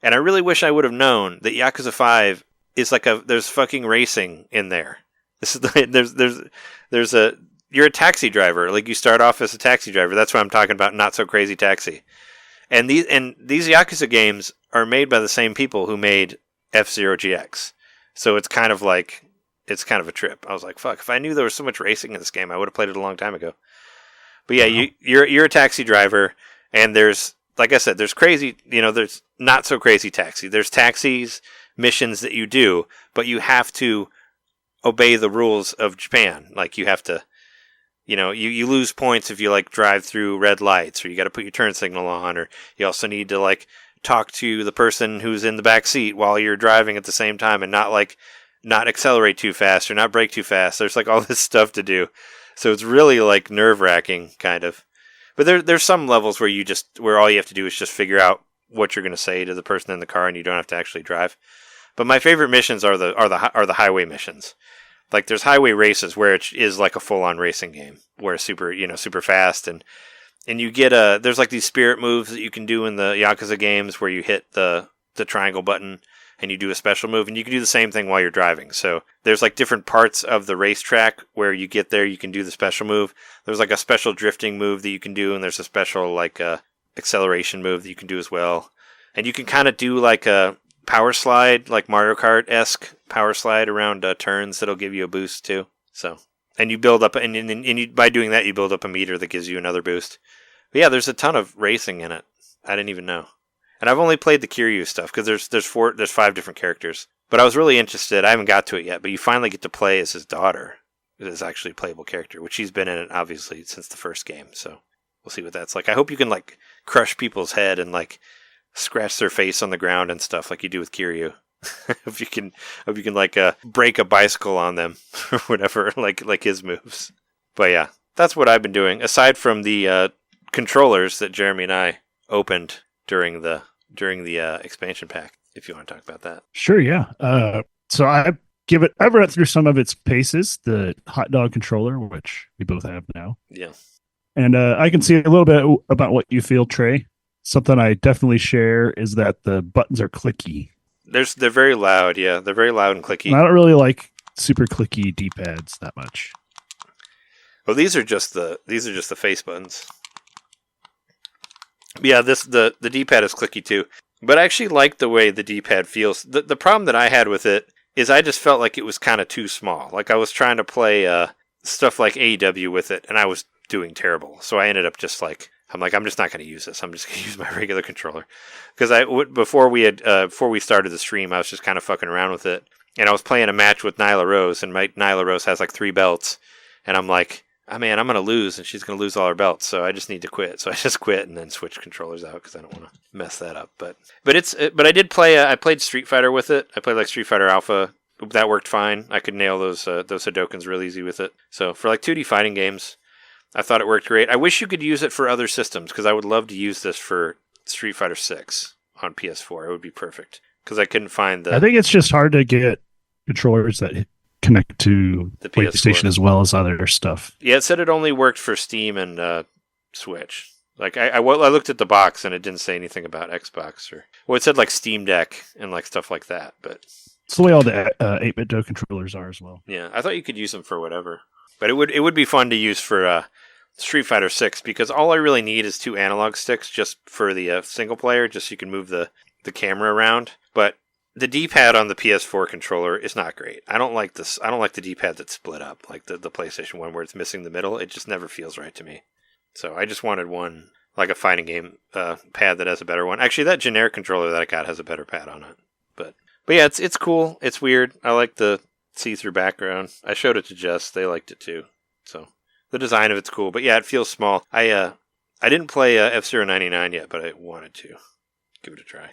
And I really wish I would have known that Yakuza 5 is like there's fucking racing in there. This is you're a taxi driver. Like you start off as a taxi driver. That's what I'm talking about. Not So Crazy Taxi. And these Yakuza games are made by the same people who made F-Zero GX. So it's kind of a trip. I was like, fuck, if I knew there was so much racing in this game, I would have played it a long time ago. But yeah, you're a taxi driver, and there's, like I said, there's crazy, you know, there's not so crazy taxi. There's taxis, missions that you do, but you have to obey the rules of Japan. Like you have to, you know, you lose points if you like drive through red lights, or you got to put your turn signal on, or you also need to like talk to the person who's in the back seat while you're driving at the same time, and not accelerate too fast or not brake too fast. There's like all this stuff to do. So it's really like nerve-wracking kind of. But there's some levels where all you have to do is just figure out what you're going to say to the person in the car, and you don't have to actually drive. But my favorite missions are the highway missions. Like there's highway races where it is like a full-on racing game, where it's super fast, and you get there's like these spirit moves that you can do in the Yakuza games where you hit the triangle button and you do a special move, and you can do the same thing while you're driving. So there's like different parts of the racetrack where you get there, you can do the special move. There's like a special drifting move that you can do, and there's a special like acceleration move that you can do as well. And you can kind of do like a power slide, like Mario Kart-esque power slide around turns that'll give you a boost too. So, and you build up, and by doing that, you build up a meter that gives you another boost. But yeah, there's a ton of racing in it. I didn't even know. And I've only played the Kiryu stuff because there's 5 different characters. But I was really interested. I haven't got to it yet, but you finally get to play as his daughter. It is actually a playable character, which she's been in it, obviously, since the first game. So we'll see what that's like. I hope you can, like, crush people's head and, like, scratch their face on the ground and stuff like you do with Kiryu. If you can, like, break a bicycle on them or whatever, like his moves. But yeah, that's what I've been doing. Aside from the controllers that Jeremy and I opened during the expansion pack, if you want to talk about that. Sure, yeah. So I've read through some of its paces, the hot dog controller, which we both have now. Yeah. And I can see a little bit about what you feel, Trey. Something I definitely share is that the buttons are clicky. They're very loud, yeah. They're very loud and clicky. And I don't really like super clicky D-pads that much. Well, these are just the face buttons. Yeah, the D-pad is clicky too. But I actually like the way the D-pad feels. The problem that I had with it is I just felt like it was kind of too small. Like I was trying to play stuff like AEW with it, and I was doing terrible. So I ended up just like, I'm just not going to use this. I'm just going to use my regular controller. Because before we started the stream, I was just kind of fucking around with it. And I was playing a match with Nyla Rose, and Nyla Rose has like 3 belts. And I'm like, oh man, I'm going to lose, and she's going to lose all her belts. So I just need to quit. So I just quit and then switched controllers out because I don't want to mess that up. But I did play. I played Street Fighter with it. I played like Street Fighter Alpha. That worked fine. I could nail those Hadokens real easy with it. So for like 2D fighting games, I thought it worked great. I wish you could use it for other systems because I would love to use this for Street Fighter 6 on PS4. It would be perfect because I couldn't find the. I think it's just hard to get controllers that connect to the PlayStation as well as other stuff. Yeah, it said it only worked for Steam and Switch. Like I looked at the box and it didn't say anything about Xbox it said like Steam Deck and like stuff like that. But it's the way all the 8-bit Do controllers are as well. Yeah, I thought you could use them for whatever. But it would be fun to use for Street Fighter 6 because all I really need is 2 analog sticks just for the single player, just so you can move the camera around. But the D-pad on the PS4 controller is not great. I don't like this. I don't like the D-pad that's split up, like the PlayStation one where it's missing the middle. It just never feels right to me. So I just wanted one, like a fighting game pad that has a better one. Actually, that generic controller that I got has a better pad on it. But yeah, it's cool. It's weird. I like the see-through background. I showed it to Jess. They liked it too. So the design of it's cool. But yeah, it feels small. I didn't play F-Zero 99 yet, but I wanted to give it a try.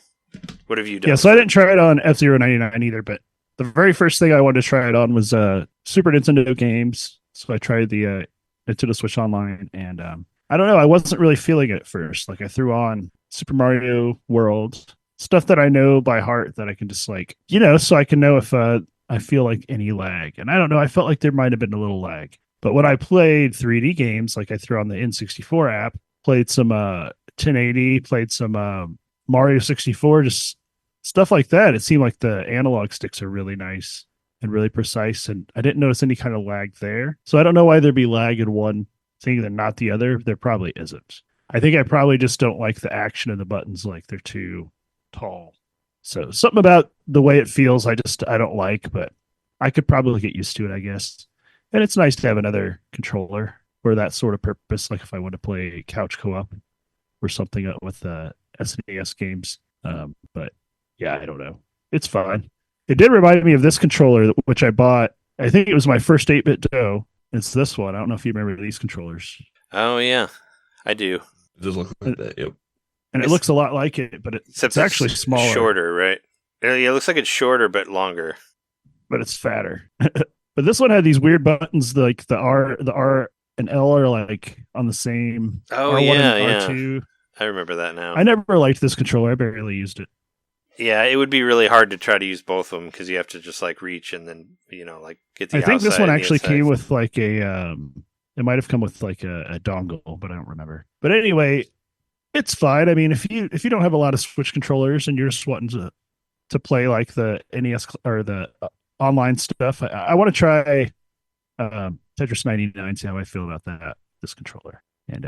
What have you done? Yeah, so I didn't try it on F-Zero 99 either, but the very first thing I wanted to try it on was Super Nintendo games. So I tried the Nintendo Switch Online, and I don't know, I wasn't really feeling it at first. Like I threw on Super Mario World, stuff that I know by heart that I can just like, so I can know if I feel like any lag. And I don't know, I felt like there might have been a little lag. But when I played 3D games, like I threw on the N64 app, played some 1080, played some Mario 64, just stuff like that. It seemed like the analog sticks are really nice and really precise, and I didn't notice any kind of lag there. So I don't know why there'd be lag in one thing and not the other. There probably isn't. I think I probably just don't like the action of the buttons, like they're too tall. So something about the way it feels, I don't like, but I could probably get used to it, I guess. And it's nice to have another controller for that sort of purpose, like if I want to play couch co-op or something with SNES games. But yeah, I don't know. It's fine. It did remind me of this controller, which I bought. I think it was my first 8-bit Do. It's this one. I don't know if you remember these controllers. Oh, yeah. I do. It does look like that, yep. And it looks a lot like it, but it's actually smaller. Shorter, right? Yeah, it looks like it's shorter, but longer. But it's fatter. But this one had these weird buttons, like the R and L are like on the same. Oh, R1 yeah, and yeah. R2. I remember that now. I never liked this controller. I barely used it. Yeah, it would be really hard to try to use both of them because you have to just like reach and then like get the. I think this one actually inside. came with like a. It might have come with like a dongle, but I don't remember. But anyway, it's fine. I mean, if you don't have a lot of Switch controllers and you're just wanting to play like the NES or the online stuff, I want to try Tetris 99. See how I feel about this controller, and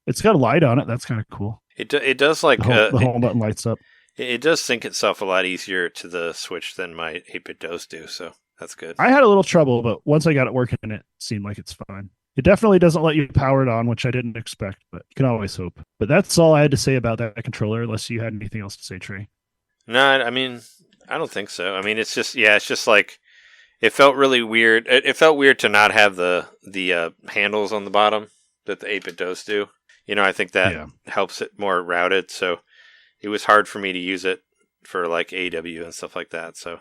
it's got a light on it. That's kind of cool. It does like the home button lights up. It does sync itself a lot easier to the Switch than my 8-bit DOS do, so that's good. I had a little trouble, but once I got it working, it seemed like it's fine. It definitely doesn't let you power it on, which I didn't expect, but you can always hope. But that's all I had to say about that controller, unless you had anything else to say, Trey. No, I mean, I don't think so. I mean, it's just like it felt really weird. It felt weird to not have the handles on the bottom that the 8-bit does do. I think that helps it more routed. So it was hard for me to use it for like AW and stuff like that. So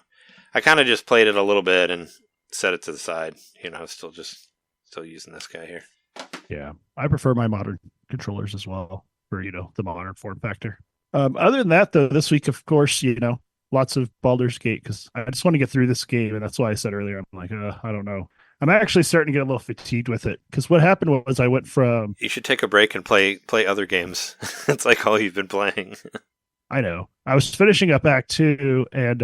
I kind of just played it a little bit and set it to the side. Still using this guy here. Yeah, I prefer my modern controllers as well for the modern form factor. Other than that, though, this week, of course, lots of Baldur's Gate because I just want to get through this game, and that's why I said earlier I'm like, I don't know. I'm actually starting to get a little fatigued with it because what happened was I went from. You should take a break and play other games. It's like all you've been playing. I know. I was finishing up Act 2, and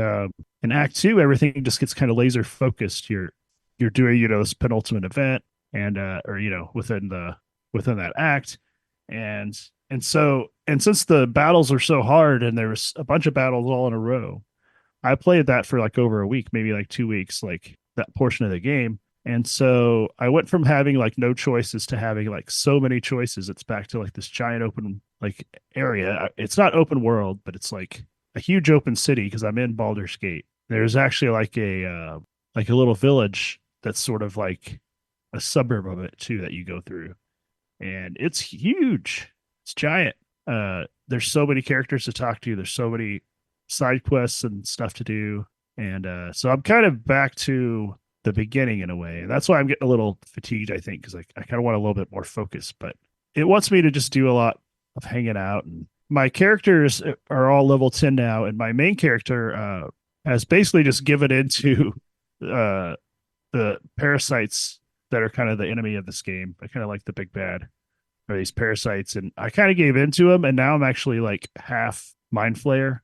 in Act 2, everything just gets kind of laser focused. You're doing this penultimate event, and within that act, and since the battles are so hard, and there was a bunch of battles all in a row, I played that for like over a week, maybe like 2 weeks, like that portion of the game. And so I went from having like no choices to having like so many choices. It's back to like this giant open like area. It's not open world, but it's like a huge open city because I'm in Baldur's Gate. There's actually like a little village that's sort of like a suburb of it too that you go through, and it's huge. It's giant. There's so many characters to talk to. There's so many side quests and stuff to do, and so I'm kind of back to the beginning in a way. That's why I'm getting a little fatigued, I think, because I kind of want a little bit more focus, but it wants me to just do a lot of hanging out. And my characters are all level 10 now, and my main character has basically just given into the parasites that are kind of the enemy of this game. I kind of like the big bad or these parasites, and I kind of gave into them, and now I'm actually like half mind flayer.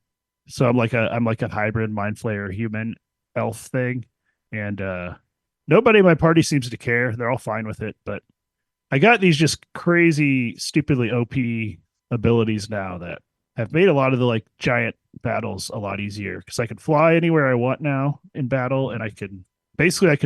So I'm like a hybrid mind flayer human elf thing. And nobody in my party seems to care. They're all fine with it. But I got these just crazy, stupidly OP abilities now that have made a lot of the like giant battles a lot easier because I can fly anywhere I want now in battle, and I can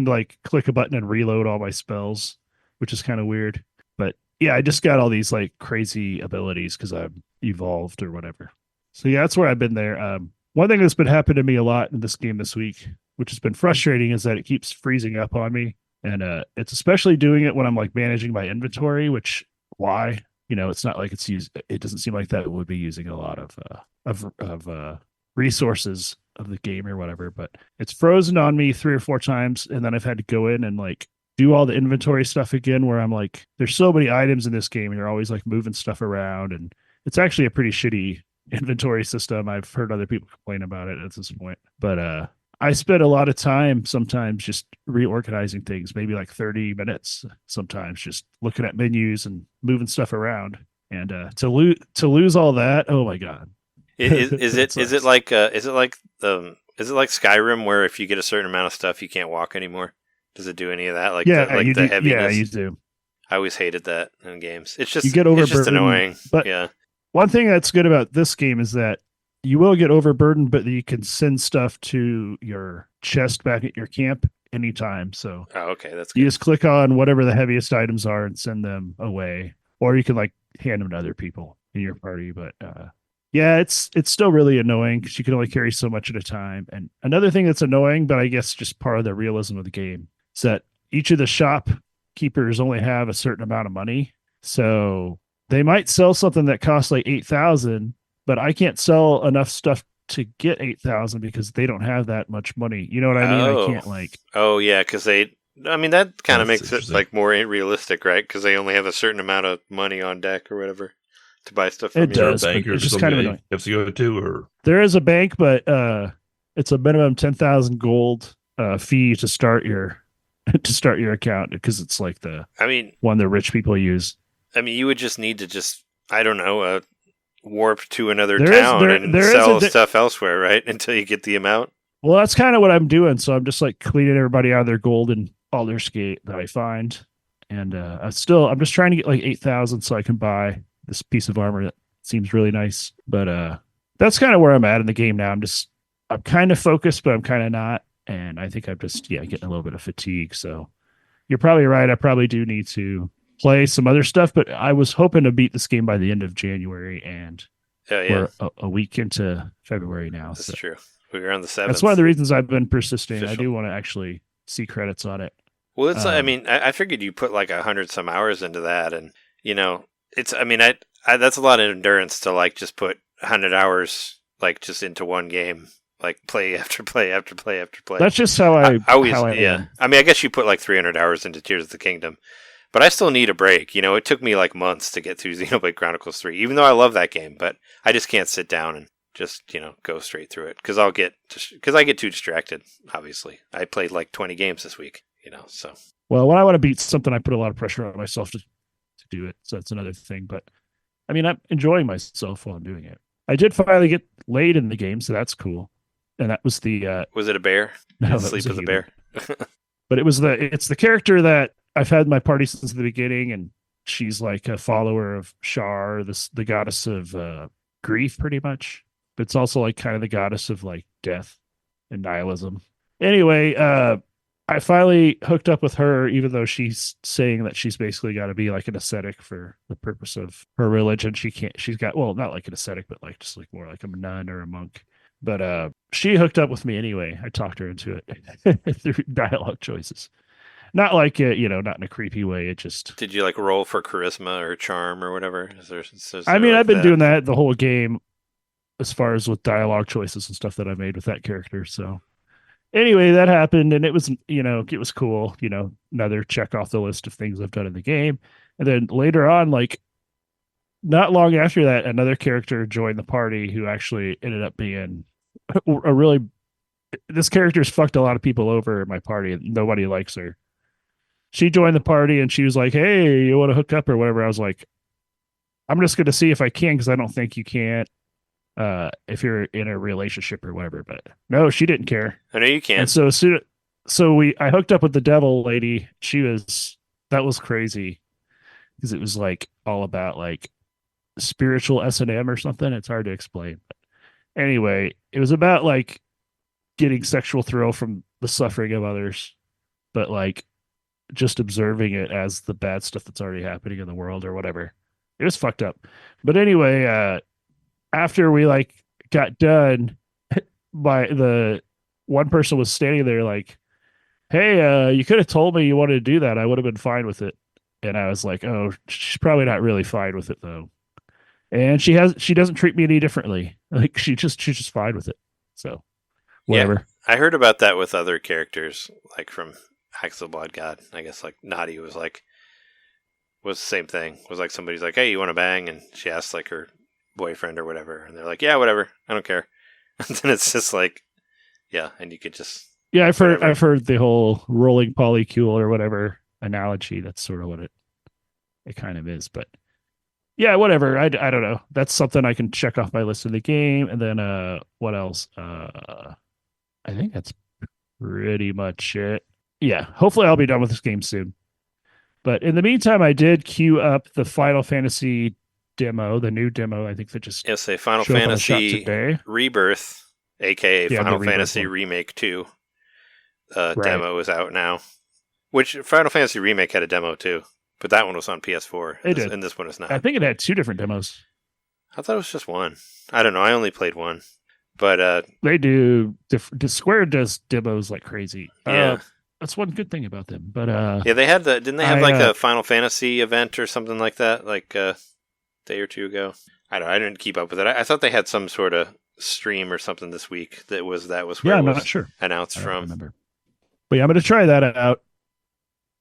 like click a button and reload all my spells, which is kind of weird. But yeah, I just got all these like crazy abilities because I'm evolved or whatever. So yeah, that's where I've been there. One thing that's been happening to me a lot in this game this week, which has been frustrating, is that it keeps freezing up on me. And it's especially doing it when I'm like managing my inventory, which why? It's not like it's used. It doesn't seem like that would be using a lot of resources of the game or whatever, but it's frozen on me 3 or 4 times. And then I've had to go in and like do all the inventory stuff again, where I'm like, there's so many items in this game and you're always like moving stuff around. And it's actually a pretty shitty inventory system. I've heard other people complain about it at this point, but I spend a lot of time sometimes just reorganizing things, maybe like 30 minutes sometimes, just looking at menus and moving stuff around. And to lose all that, oh my god! Is it like Skyrim, where if you get a certain amount of stuff, you can't walk anymore? Does it do any of that? Like the heaviness? Yeah, you do. I always hated that in games. It's just you get overburdened. It's just annoying. But yeah, one thing that's good about this game is that you will get overburdened, but you can send stuff to your chest back at your camp anytime. So okay, that's good. You just click on whatever the heaviest items are and send them away, or you can like hand them to other people in your party. But yeah, it's still really annoying because you can only carry so much at a time. And another thing that's annoying, but I guess just part of the realism of the game, is that each of the shopkeepers only have a certain amount of money. So they might sell something that costs like 8,000, but I can't sell enough stuff to get 8,000 because they don't have that much money. You know what I mean? I can't like. Oh yeah, because that kind of makes it like more realistic, right? Because they only have a certain amount of money on deck or whatever to buy stuff from. It does. Bank or it's just kind of annoying. You have to go to, or there is a bank, but it's a minimum 10,000 gold fee to start your account because it's like the one the rich people use. I mean, you would just need to warp to another town and sell stuff elsewhere, right? Until you get the amount. Well, that's kind of what I'm doing. So I'm just like cleaning everybody out of their gold and Baldur's Gate that I find. And I'm just trying to get like 8,000 so I can buy this piece of armor that seems really nice. But that's kind of where I'm at in the game now. I'm kind of focused, but I'm kind of not. And I think I'm just, getting a little bit of fatigue. So you're probably right. I probably do need to play some other stuff, but I was hoping to beat this game by the end of January, and we're a week into February now. That's true. We were on the 7th. That's one of the reasons I've been persisting. Official. I do want to actually see credits on it. Well, it's. I mean, I figured you put like 100 some hours into that, and it's. I mean, I that's a lot of endurance to like just put 100 hours like just into one game, like play after play after play after play. That's just how I always. how I yeah. am. I mean, I guess you put like 300 hours into Tears of the Kingdom, but I still need a break. It took me like months to get through Xenoblade Chronicles 3, even though I love that game, but I just can't sit down and just go straight through it because I get too distracted. Obviously, I played like 20 games this week. So. Well, when I want to beat something, I put a lot of pressure on myself to do it. So that's another thing. But I mean, I'm enjoying myself while I'm doing it. I did finally get laid in the game, so that's cool. And that was the was it a bear? No, Sleep with a bear. But it's the character that I've had in my party since the beginning, and she's like a follower of Shar, the goddess of grief, pretty much. But it's also like kind of the goddess of like death and nihilism. Anyway, I finally hooked up with her, even though she's saying that she's basically got to be like an ascetic for the purpose of her religion. She's got, well, not like an ascetic, but like just like more like a nun or a monk. But she hooked up with me anyway. I talked her into it through dialogue choices. Not like, not in a creepy way. It just. Did you like roll for charisma or charm or whatever? I mean, I've been doing that the whole game as far as with dialogue choices and stuff that I made with that character. So. Anyway, that happened, and it was, it was cool. Another check off the list of things I've done in the game. And then later on, like, not long after that, another character joined the party who actually ended up being this character's fucked a lot of people over in my party, and nobody likes her. She joined the party, and she was like, hey, you want to hook up or whatever? I was like, I'm just going to see if I can, because I don't think you can't. If you're in a relationship or whatever, but no, she didn't care. I know you can. And so I hooked up with the devil lady. That was crazy because it was like all about like spiritual S&M or something. It's hard to explain. But anyway, it was about like getting sexual thrill from the suffering of others, but like just observing it as the bad stuff that's already happening in the world or whatever. It was fucked up. But anyway, after we like got done, the one person was standing there like, hey, you could have told me you wanted to do that. I would have been fine with it. And I was like, oh, she's probably not really fine with it though. And she doesn't treat me any differently. Like she's just fine with it. So whatever. Yeah, I heard about that with other characters, like from Axel Blood God. I guess like Nadi was the same thing. Was like somebody's like, hey, you want to bang? And she asked like her boyfriend or whatever, and they're like, yeah, whatever, I don't care. And then it's just like, yeah, and you could just I've heard the whole rolling polycule or whatever analogy. That's sort of what it kind of is. But yeah, whatever. I don't know. That's something I can check off my list of the game. And then what else? I think that's pretty much it. Yeah, hopefully I'll be done with this game soon. But in the meantime, I did queue up the Final Fantasy demo, the new demo. I think that just say Final Fantasy Rebirth, aka Final Fantasy Remake 2 demo is out now. Which Final Fantasy Remake had a demo too, but that one was on PS4. And this one is not. I think it had 2 different demos. I thought it was just one. I don't know. I only played one, but they do. Square does demos like crazy. Yeah. That's one good thing about them. But yeah, they had didn't they have like a Final Fantasy event or something like that, like day or two ago? I didn't keep up with it. I thought they had some sort of stream or something this week that was where I'm it was not sure. announced from. Remember. But yeah, I'm going to try that out.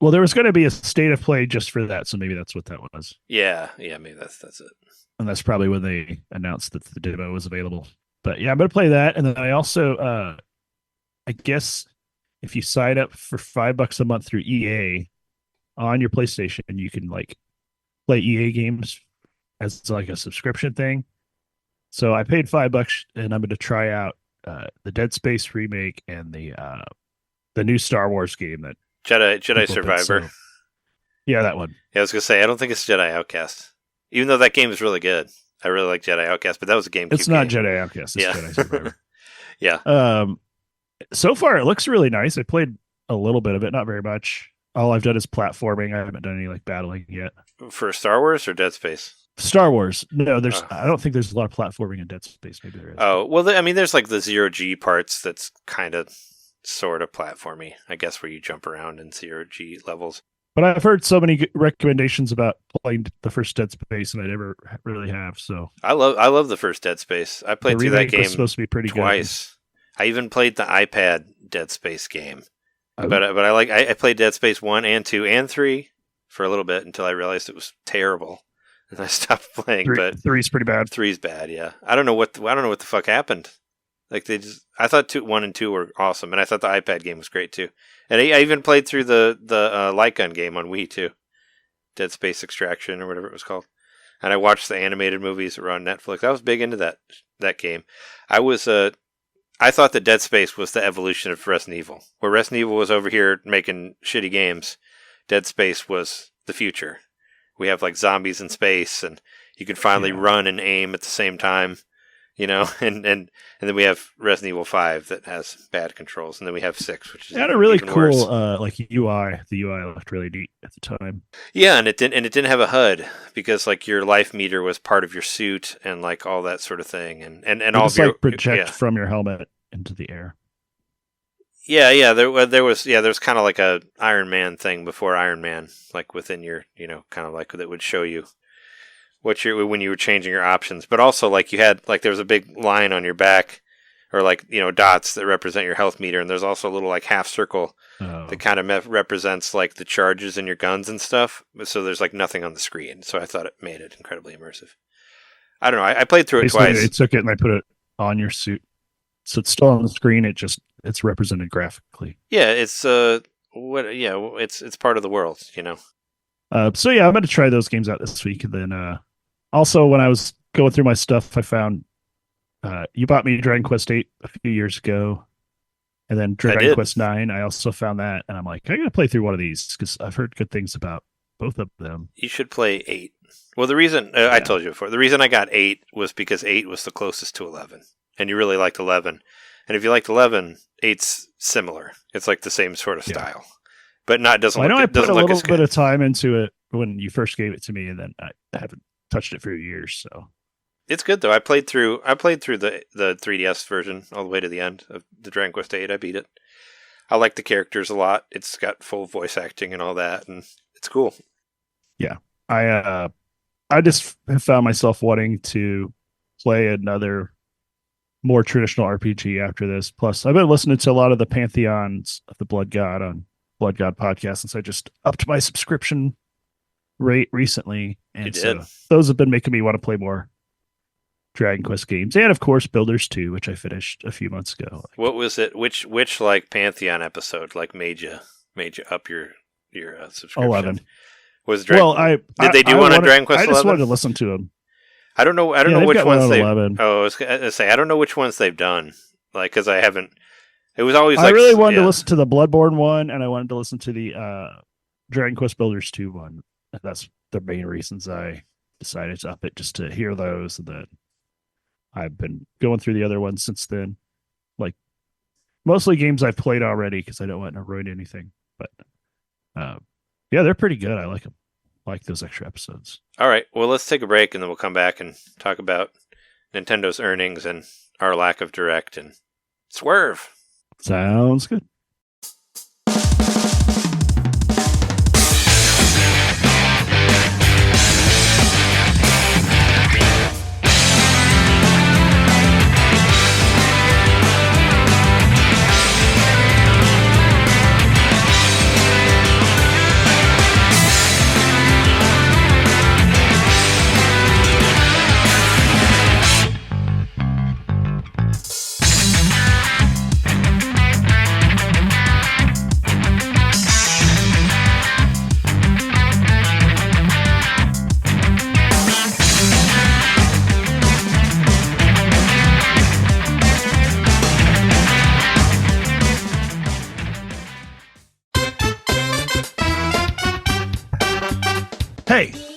Well, there was going to be a state of play just for that, so maybe that's what that was. Yeah, maybe that's it. And that's probably when they announced that the demo was available. But yeah, I'm going to play that, and then I also, I guess, if you sign up for $5 a month through EA on your PlayStation, you can like play EA games as like a subscription thing. So I paid $5 and I'm going to try out the Dead Space remake and the new Star Wars game that Jedi Survivor. Yeah, that one. Yeah, I was going to say, I don't think it's Jedi Outcast. Even though that game is really good. I really like Jedi Outcast, but that was a GameCube It's not game. Jedi Outcast. It's Jedi Survivor. Yeah. So far, it looks really nice. I played a little bit of it, not very much. All I've done is platforming. I haven't done any like battling yet. For Star Wars or Dead Space? Star Wars. No, I don't think there's a lot of platforming in Dead Space. Maybe there is. Oh, well, I mean, there's like the 0G parts that's kind of sort of platformy, I guess, where you jump around in 0G levels. But I've heard so many recommendations about playing the first Dead Space, and I never really have. So I love the first Dead Space. I played through that game supposed to be pretty twice. Good. I even played the iPad Dead Space game. Oh. But I played Dead Space 1 and 2 and 3 for a little bit until I realized it was terrible. And I stopped playing. But 3's pretty bad. 3's bad, yeah. I don't know what the fuck happened. Like I thought 1 and 2 were awesome, and I thought the iPad game was great too. And I even played through the light gun game on Wii too, Dead Space Extraction or whatever it was called. And I watched the animated movies that were on Netflix. I was big into that game. I thought that Dead Space was the evolution of Resident Evil, where Resident Evil was over here making shitty games. Dead Space was the future. We have like zombies in space, and you can finally run and aim at the same time. You know, and then we have Resident Evil 5 that has bad controls, and then we have 6, which is had a really even cool worse. like UI. The UI looked really neat at the time. Yeah, and it didn't have a HUD because like your life meter was part of your suit and like all that sort of thing, and all of your project from your helmet into the air. Yeah, there was kind of like a Iron Man thing before Iron Man, like within your, you know, kind of like that would show you when you were changing your options, but also like you had like there was a big line on your back, or like, you know, dots that represent your health meter, and there's also a little like half circle that kind of represents like the charges in your guns and stuff. So there's like nothing on the screen. So I thought it made it incredibly immersive. I don't know. I played through it twice. They took it and they put it on your suit, so it's still on the screen. It's represented graphically. Yeah, it's it's part of the world, you know. So yeah, I'm going to try those games out this week, and then. Also, when I was going through my stuff, I found you bought me Dragon Quest VIII a few years ago, and then Dragon Quest IX. I also found that, and I'm like, I got to play through one of these because I've heard good things about both of them. You should play 8. Well, the reason I told you before, the reason I got 8 was because 8 was the closest to 11, and you really liked 11. And if you liked 11, 8's similar. It's like the same sort of style, but doesn't. I know I put a little bit of time into it when you first gave it to me, and then I haven't touched it for years, so it's good though. I played through the 3DS version all the way to the end of the Dragon Quest VIII. I beat it. I like the characters a lot. It's got full voice acting and all that, and it's cool. Yeah, I just have found myself wanting to play another more traditional RPG after this. Plus, I've been listening to a lot of the Pantheons of the Blood God on Blood God podcast, since I just upped my subscription rate recently, and so those have been making me want to play more Dragon Quest games, and of course Builders 2, which I finished a few months ago. What was it? Which like Pantheon episode like made you up your subscription? 11 was Dragon. Did they do one on Dragon Quest 11? I just wanted to listen to them. I don't know which ones they. 11. Oh, I was gonna say I don't know which ones they've done. Like, because I haven't. It was always. I really wanted to listen to the Bloodborne one, and I wanted to listen to the Dragon Quest Builders 2 one. That's the main reasons I decided to up it, just to hear those. And then I've been going through the other ones since then. Like, mostly games I've played already because I don't want to ruin anything. But yeah, they're pretty good. I like them. I like those extra episodes. All right. Well, let's take a break, and then we'll come back and talk about Nintendo's earnings and our lack of Direct and Swerve. Sounds good.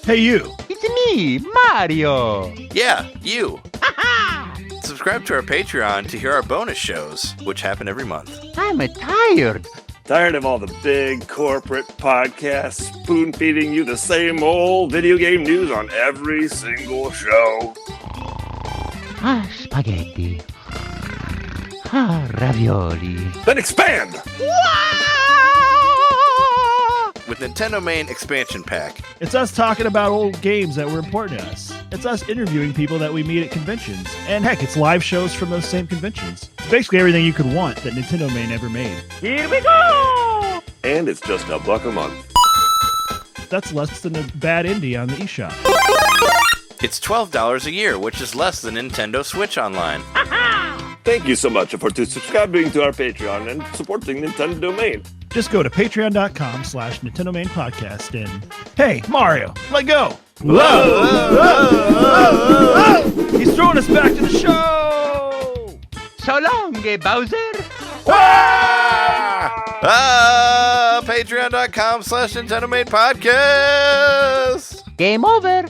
Hey, you. It's me, Mario. Yeah, you. Subscribe to our Patreon to hear our bonus shows, which happen every month. I'm tired. Tired of all the big corporate podcasts spoon-feeding you the same old video game news on every single show? Ah, spaghetti. Ah, ravioli. Then expand! With NintenDomain Expansion Pack. It's us talking about old games that were important to us. It's us interviewing people that we meet at conventions. And heck, it's live shows from those same conventions. It's basically everything you could want that NintenDomain ever made. Here we go! And it's just $1 a month. That's less than a bad indie on the eShop. It's $12 a year, which is less than Nintendo Switch Online. Thank you so much for subscribing to our Patreon and supporting NintenDomain. Just go to patreon.com/NintenDomain podcast and hey, Mario, let go. Whoa! He's throwing us back to the show. So long, Bowser. Patreon.com/NintenDomain podcast. Game over.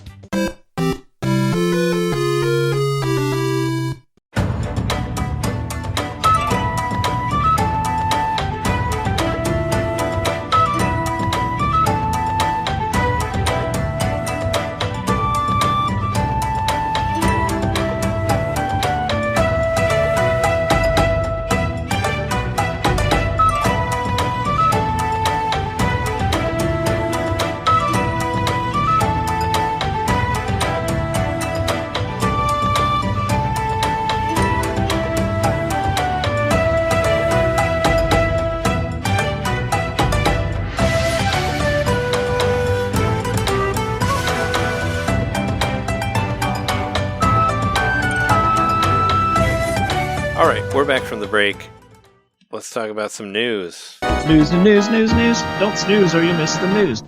We're back from the break. Let's talk about some news. News. Don't snooze or you miss the news.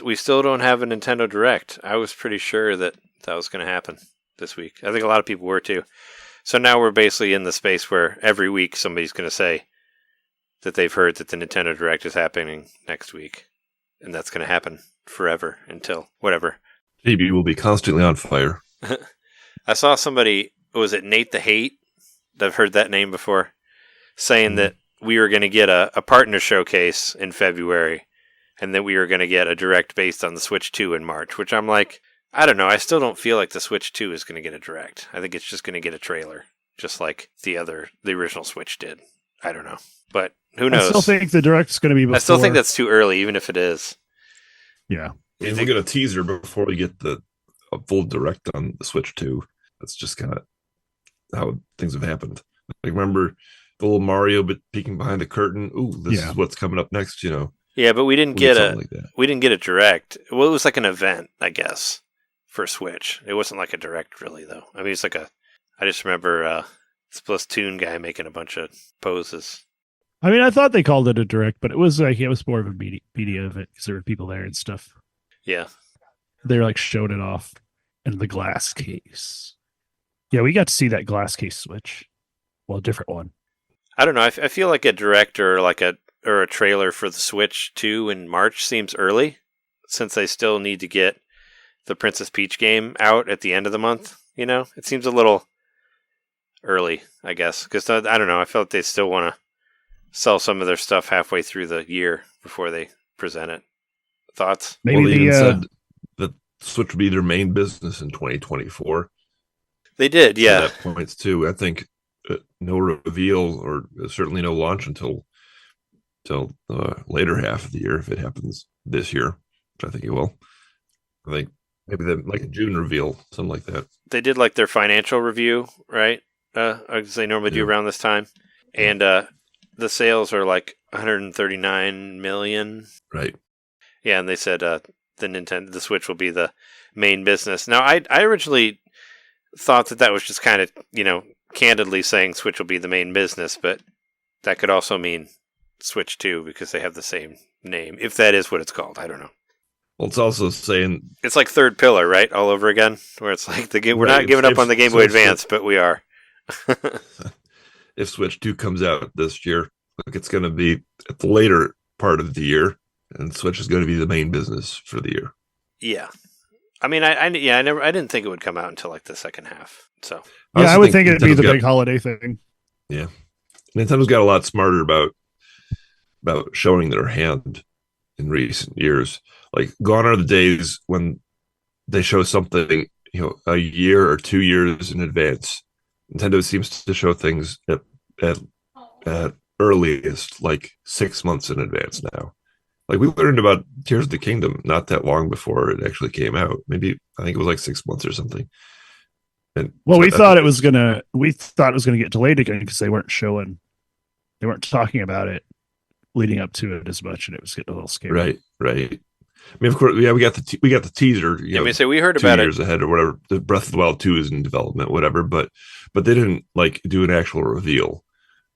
We still don't have a Nintendo Direct. I was pretty sure that was going to happen this week. I think a lot of people were too. So now we're basically in the space where every week somebody's going to say that they've heard that the Nintendo Direct is happening next week. And that's going to happen forever until whatever. JB will be constantly on fire. I saw somebody, was it Nate the Hate? I've heard that name before, saying that we were going to get a partner showcase in February and that we were going to get a direct based on the Switch 2 in March, which I'm like, I don't know. I still don't feel like the Switch 2 is going to get a direct. I think it's just going to get a trailer, just like the original Switch did. I don't know. But who knows? I still think the direct's going to be before. I still think that's too early, even if it is. Yeah. We'll get a teaser before we get a full direct on the Switch 2. That's just kind of how things have happened. Like, remember the little Mario but peeking behind the curtain? Ooh, this is what's coming up next, Yeah, but we didn't get a direct. Well, it was like an event, I guess, for Switch. It wasn't like a direct really though. I mean, it's like I just remember Splatoon guy making a bunch of poses. I mean, I thought they called it a direct, but it was more of a media of it because there were people there and stuff. Yeah. They were like showed it off in the glass case. Yeah, we got to see that glass case Switch. Well, a different one. I don't know. I feel like a direct or a trailer for the Switch 2 in March seems early, since they still need to get the Princess Peach game out at the end of the month. It seems a little early, I guess, because I don't know. I feel like they still want to sell some of their stuff halfway through the year before they present it. Thoughts? Maybe they even said that Switch would be their main business in 2024. They did, yeah. That points too. I think no reveal or certainly no launch until later half of the year if it happens this year, which I think it will. I think maybe like a June reveal, something like that. They did like their financial review, right? As they normally do around this time, and the sales are like 139 million. Right. Yeah, and they said the Switch will be the main business. Now, I originally thought that was just kind of, candidly saying Switch will be the main business, but that could also mean Switch 2 because they have the same name, if that is what it's called. I don't know. Well, it's also saying... It's like Third Pillar, right? All over again, where it's like we're not giving up on the Game Boy Advance, but we are. If Switch 2 comes out this year, it's going to be at the later part of the year, and Switch is going to be the main business for the year. Yeah. I mean, I didn't think it would come out until like the second half. So I would think it'd be the big holiday thing. Yeah, Nintendo's got a lot smarter about about showing their hand in recent years. Like, gone are the days when they show something, a year or 2 years in advance. Nintendo seems to show things at earliest like 6 months in advance now. Like, we learned about Tears of the Kingdom not that long before it actually came out. Maybe I think it was like 6 months or something. And Well, so we thought it was gonna get delayed again because they weren't talking about it leading up to it as much, and it was getting a little scary. right. I mean, of course, yeah, we got the teaser. We heard about 2 years ahead or whatever. The Breath of the Wild 2 is in development, whatever. But they didn't like do an actual reveal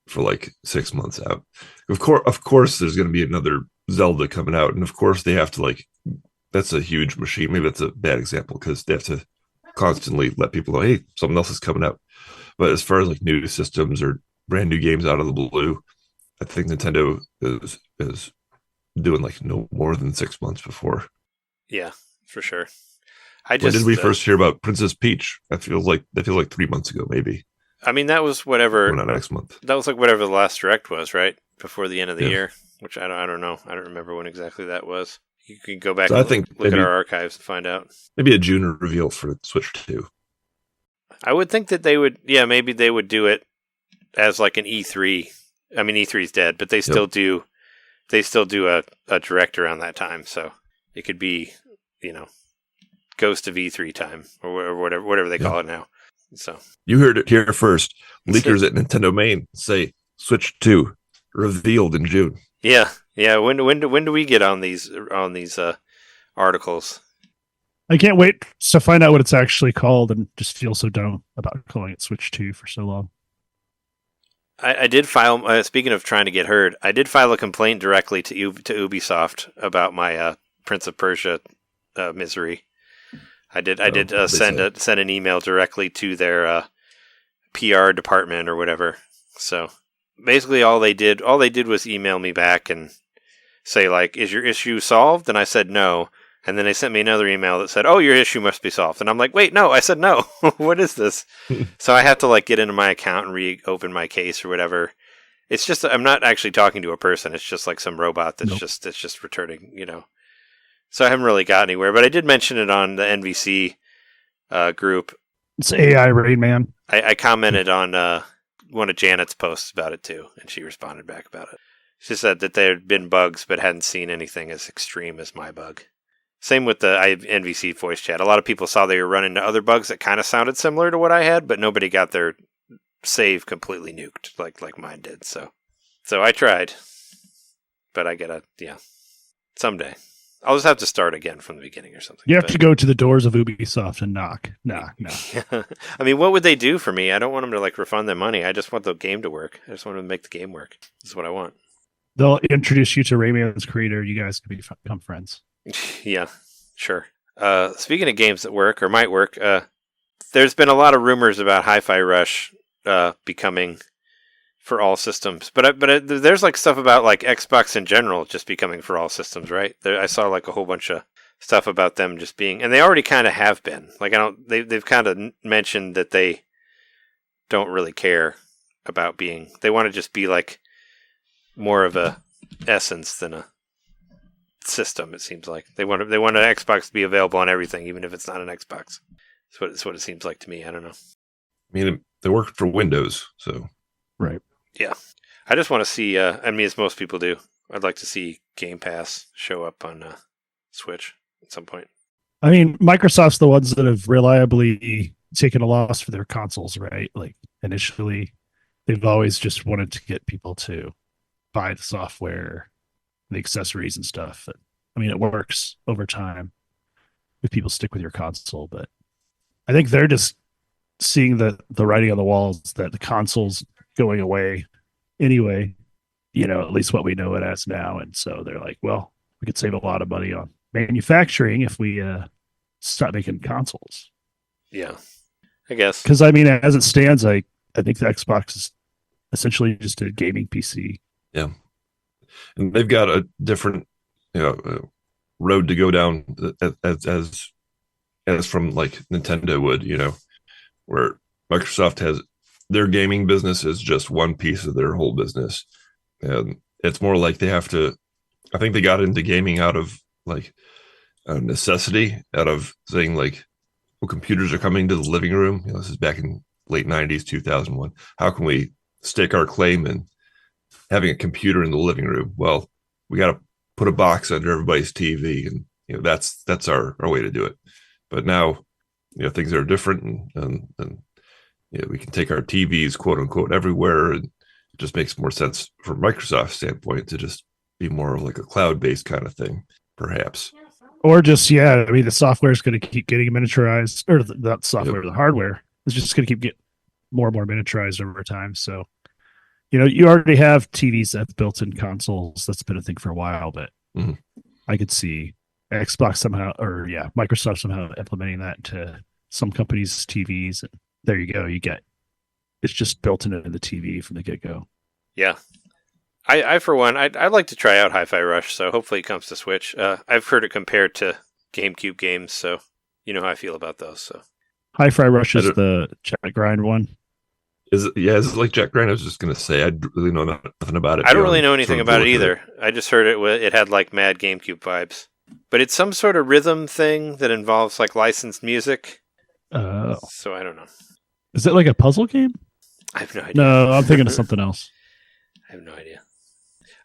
for like 6 months out. Of course, there's going to be another Zelda coming out, and of course they have to that's a huge machine. Maybe that's a bad example because they have to constantly let people know, hey, something else is coming out. But as far as like new systems or brand new games out of the blue, I think Nintendo is doing like no more than 6 months before. Yeah, for sure. When did we first hear about Princess Peach? That feels like 3 months ago, maybe. I mean, that was whatever. Or not next month. That was like whatever the last direct was, right? Before the end of the year, which I don't know. I don't remember when exactly that was. You can go back and look at our archives to find out. Maybe a June reveal for Switch 2. I would think that they would, maybe they would do it as like an E3. I mean, E3's dead, but they still do. They still do a direct around that time, so it could be, Ghost of E3 time or whatever they call it now. So you heard it here first. Leakers at NintenDomain say Switch 2 revealed in June. Yeah. When do we get on these articles? I can't wait to find out what it's actually called, and just feel so dumb about calling it Switch 2 for so long. I did file. Speaking of trying to get heard, I did file a complaint directly to Ubisoft about my Prince of Persia misery. I did send an email directly to their PR department or whatever. So basically, all they did was email me back and say like, "Is your issue solved?" And I said no. And then they sent me another email that said, "Oh, your issue must be solved." And I'm like, "Wait, no." I said no. What is this? So I have to get into my account and reopen my case or whatever. It's just I'm not actually talking to a person. It's just like some robot that's just returning, So I haven't really got anywhere. But I did mention it on the NVC group. It's AI Rain Man. I commented on one of Janet's posts about it too, and she responded back about it. She said that there had been bugs, but hadn't seen anything as extreme as my bug. Same with the NVC voice chat. A lot of people saw they were running into other bugs that kind of sounded similar to what I had, but nobody got their save completely nuked like mine did. So I tried, but I gotta, someday. I'll just have to start again from the beginning or something. You have to go to the doors of Ubisoft and knock. I mean, what would they do for me? I don't want them to refund their money. I just want the game to work. I just want them to make the game work. This is what I want. They'll introduce you to Rayman's creator. You guys can become friends. Yeah, sure. Speaking of games that work or might work, there's been a lot of rumors about Hi-Fi Rush becoming for all systems, but there's stuff about Xbox in general just becoming for all systems, right? I saw a whole bunch of stuff about them just being, and they already kind of have been. They've kind of mentioned that they don't really care about being. They want to just be more of a essence than a system. It seems like they want an Xbox to be available on everything, even if it's not an Xbox. That's what it seems like to me. I don't know. I mean, they work for Windows, so right. Yeah, I just want to see. As most people do, I'd like to see Game Pass show up on Switch at some point. I mean, Microsoft's the ones that have reliably taken a loss for their consoles, right? Initially, they've always just wanted to get people to buy the software, the accessories and stuff. It works over time if people stick with your console, but I think they're just seeing the writing on the walls that the console's going away anyway, at least what we know it as now. And so they're like, well, we could save a lot of money on manufacturing if we stop making consoles. Yeah, I guess. Because, as it stands, I think the Xbox is essentially just a gaming PC. Yeah. And they've got a different, road to go down as from Nintendo would, where Microsoft has their gaming business is just one piece of their whole business, and It's more like they have to. I think they got into gaming out of like a necessity, out of saying like, well, computers are coming to the living room. This is back in late '90s, 2001. How can we stake our claim in having a computer in the living room? Well, we got to put a box under everybody's TV, and that's our way to do it. But now, things are different, and we can take our TVs, quote unquote, everywhere, and it just makes more sense from Microsoft's standpoint to just be more of like a cloud-based kind of thing, perhaps. Or just, I mean, the software is going to keep getting miniaturized, or not software, the hardware is just going to keep getting more and more miniaturized over time. So, you already have TVs that's built in consoles. That's been a thing for a while, but I could see Xbox somehow, or Microsoft somehow implementing that to some companies' TVs. And there you go. It's just built into the TV from the get-go. Yeah. I for one, I'd like to try out Hi-Fi Rush, so hopefully it comes to Switch. I've heard it compared to GameCube games, so you know how I feel about those. So Hi-Fi Rush is the chat grind one. Is it like Jack Grind? I was just going to say, I really know nothing about it. I don't really know anything about it either. I just heard it had like mad GameCube vibes. But it's some sort of rhythm thing that involves like licensed music. So I don't know. Is it like a puzzle game? I have no idea. No, I'm thinking of something else. I have no idea.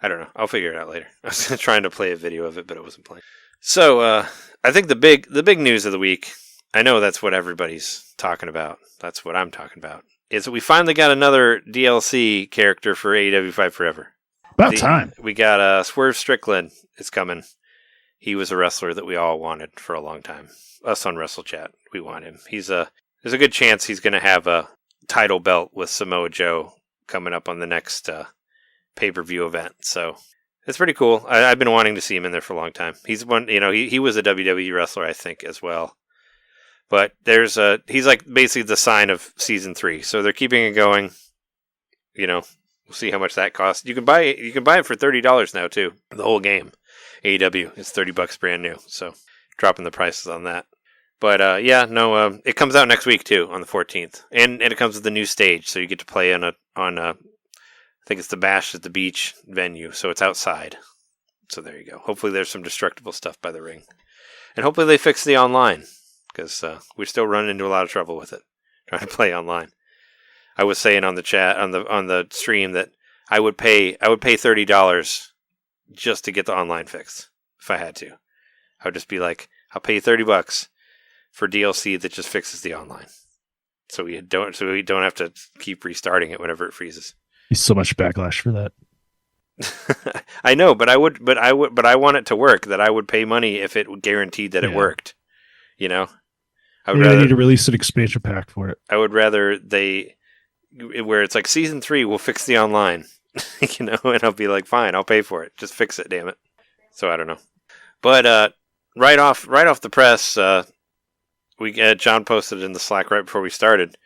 I don't know. I'll figure it out later. I was trying to play a video of it, but it wasn't playing. So I think the big news of the week, I know that's what everybody's talking about. That's what I'm talking about. Is that we finally got another DLC character for AEW Fight Forever. About time. We got Swerve Strickland is coming. He was a wrestler that we all wanted for a long time. Us on Wrestle Chat, we want him. There's a good chance he's going to have a title belt with Samoa Joe coming up on the next pay-per-view event. So it's pretty cool. I've been wanting to see him in there for a long time. He's one, he was a WWE wrestler, I think, as well. But he's like basically the sign of season 3. So they're keeping it going. We'll see how much that costs. You can buy it for $30 now too. The whole game. AEW is $30 brand new. So dropping the prices on that. But it comes out next week too on the 14th, and it comes with a new stage, so you get to play on I think it's the Bash at the Beach venue, so it's outside. So there you go. Hopefully there's some destructible stuff by the ring, and hopefully they fix the online. Because we're still running into a lot of trouble with it, trying to play online. I was saying on the chat on the stream that I would pay $30 just to get the online fixed if I had to. I would just be like, I'll pay you $30 for DLC that just fixes the online, so we don't have to keep restarting it whenever it freezes. There's so much backlash for that. I know, but I want it to work. That I would pay money if it guaranteed that it worked. I would rather need to release an expansion pack for it. I would rather where it's like season 3 will fix the online, and I'll be like, fine, I'll pay for it. Just fix it, damn it. So I don't know. But right off the press, John posted it in the Slack right before we started.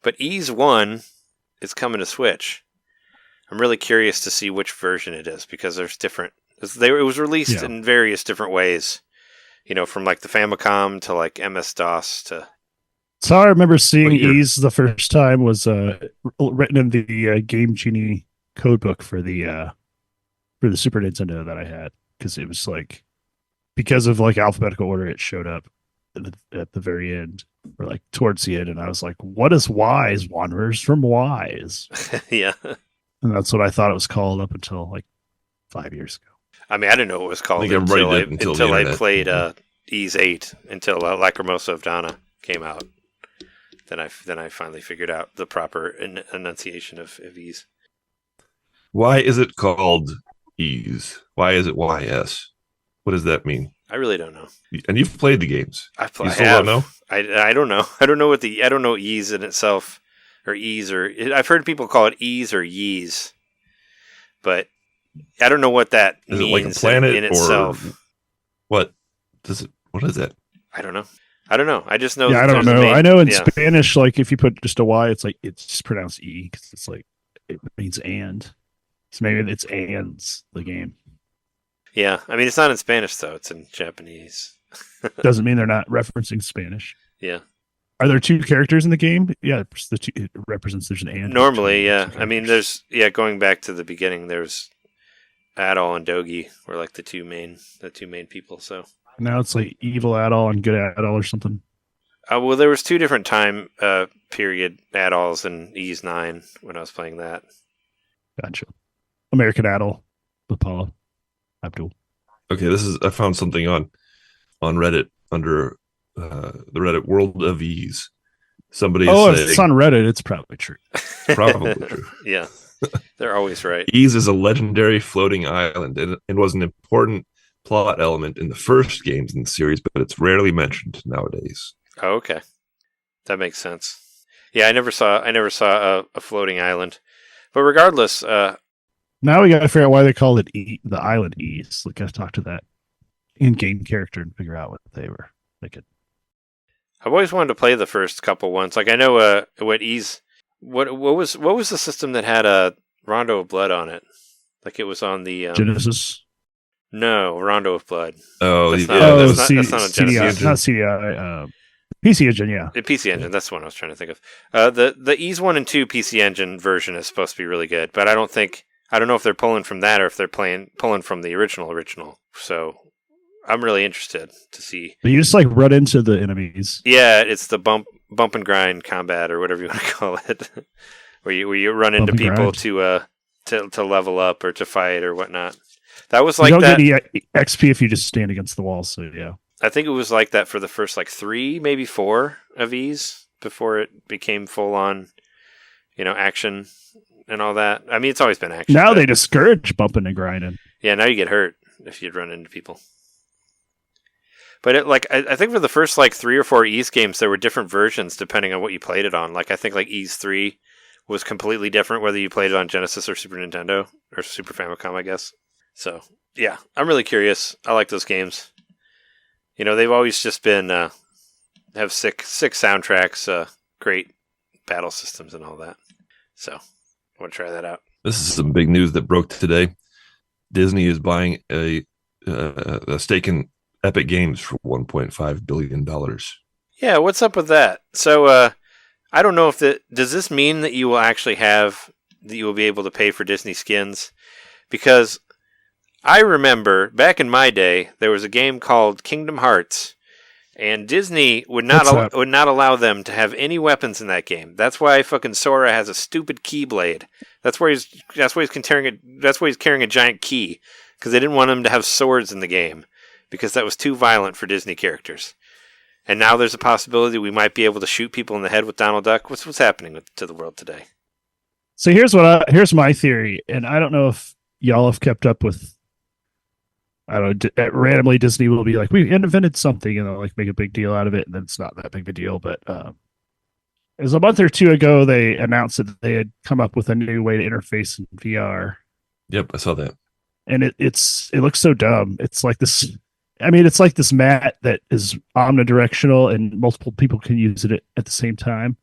But Ease 1 is coming to Switch. I'm really curious to see which version it is because there's different. It was released in various different ways. From like the Famicom to like MS-DOS to. So I remember seeing Ease the first time was written in the Game Genie codebook for the Super Nintendo that I had, because it was like, because of like alphabetical order, it showed up at the very end, or like towards the end, and I was like, "What is Wise? Wanderers from Wise?" Yeah, and that's what I thought it was called up until like 5 years ago. I mean, I didn't know what it was called until I played Ease 8, until Lacrimosa of Dana came out. Then I finally figured out the proper enunciation of Ease. Why is it called Ease? Why is it YS? What does that mean? I really don't know. And you've played the games. I still don't know? I don't know. I don't know Ease in itself, or Ease, or I've heard people call it Ease or Yeez, but I don't know what that means. Is it like a planet in itself? What does it? What is that? I don't know. I just know. Yeah, I don't know. I know in Spanish, like if you put just a Y, it's like it's just pronounced E because it's like it means and. So maybe it's ands the game. Yeah, I mean it's not in Spanish though; it's in Japanese. Doesn't mean they're not referencing Spanish. Yeah. Are there two characters in the game? Yeah, it represents there's an and. Normally, yeah. I mean, there's going back to the beginning. There's Adol and Dogi were like the two main people. So Now it's like evil Adol and good Adol or something. well, there was 2 different time period Adols in Ys 9 when I was playing that. Gotcha. American Adol with Paula Abdul. Okay, I found something on Reddit under the Reddit World of Ease. Somebody If saying, it's on Reddit, it's probably true. probably true. Yeah, they're always right. Ease is a legendary floating island and was an important plot element in the first games in the series, but it's rarely mentioned nowadays. Oh, okay, that makes sense. Yeah, I never saw a floating island, but regardless, Now we got to figure out why they called it the island Ease. Like, I've talked to that in-game character and figure out what they were thinking. I've always wanted to play the first couple ones. Like I know what Ys, what was the system that had a Rondo of Blood on it? Like it was on the Genesis. No, Rondo of Blood. Oh, That's yeah, not- that's that's not a Genesis CDI, not CDI. PC Engine, yeah. The PC Engine, that's the one I was trying to think of. The Ys 1 and 2 PC Engine version is supposed to be really good, but I don't know if they're pulling from that or if they're pulling from the original. So I'm really interested to see. But you just like run into the enemies. Yeah, it's the bump and grind combat or whatever you want to call it, where you run into Bump and people grind. to level up or to fight or whatnot. That was like you don't that. get any XP if you just stand against the wall. So yeah, I think it was like that for the first 3, maybe 4 of Ys before it became full on, action and all that. I mean, it's always been action. now but- they discourage bumping and grinding. Yeah, now you get hurt if you run into people. But I think for the first 3 or 4 Ys games, there were different versions depending on what you played it on. Like I think Ys 3 was completely different whether you played it on Genesis or Super Nintendo or Super Famicom, I guess. So yeah, I'm really curious. I like those games. They've always just been have sick soundtracks, great battle systems, and all that. So I want to try that out. This is some big news that broke today. Disney is buying a stake in Epic Games for $1.5 billion. Yeah, what's up with that? So, I don't know if does this mean that you will actually that you will be able to pay for Disney skins? Because I remember back in my day, there was a game called Kingdom Hearts, and Disney would not allow them to have any weapons in that game. That's why fucking Sora has a stupid keyblade. That's why he's carrying a giant key, because they didn't want him to have swords in the game, because that was too violent for Disney characters. And now there's a possibility we might be able to shoot people in the head with Donald Duck. What's happening to the world today? So here's my theory, and I don't know if y'all have kept up with. I don't know. Randomly, Disney will be like, "We invented something," and they'll make a big deal out of it, and then it's not that big of a deal. But it was a month or 2 ago they announced that they had come up with a new way to interface in VR. Yep, I saw that. And it looks so dumb. It's like this. I mean, it's like this mat that is omnidirectional and multiple people can use it at the same time.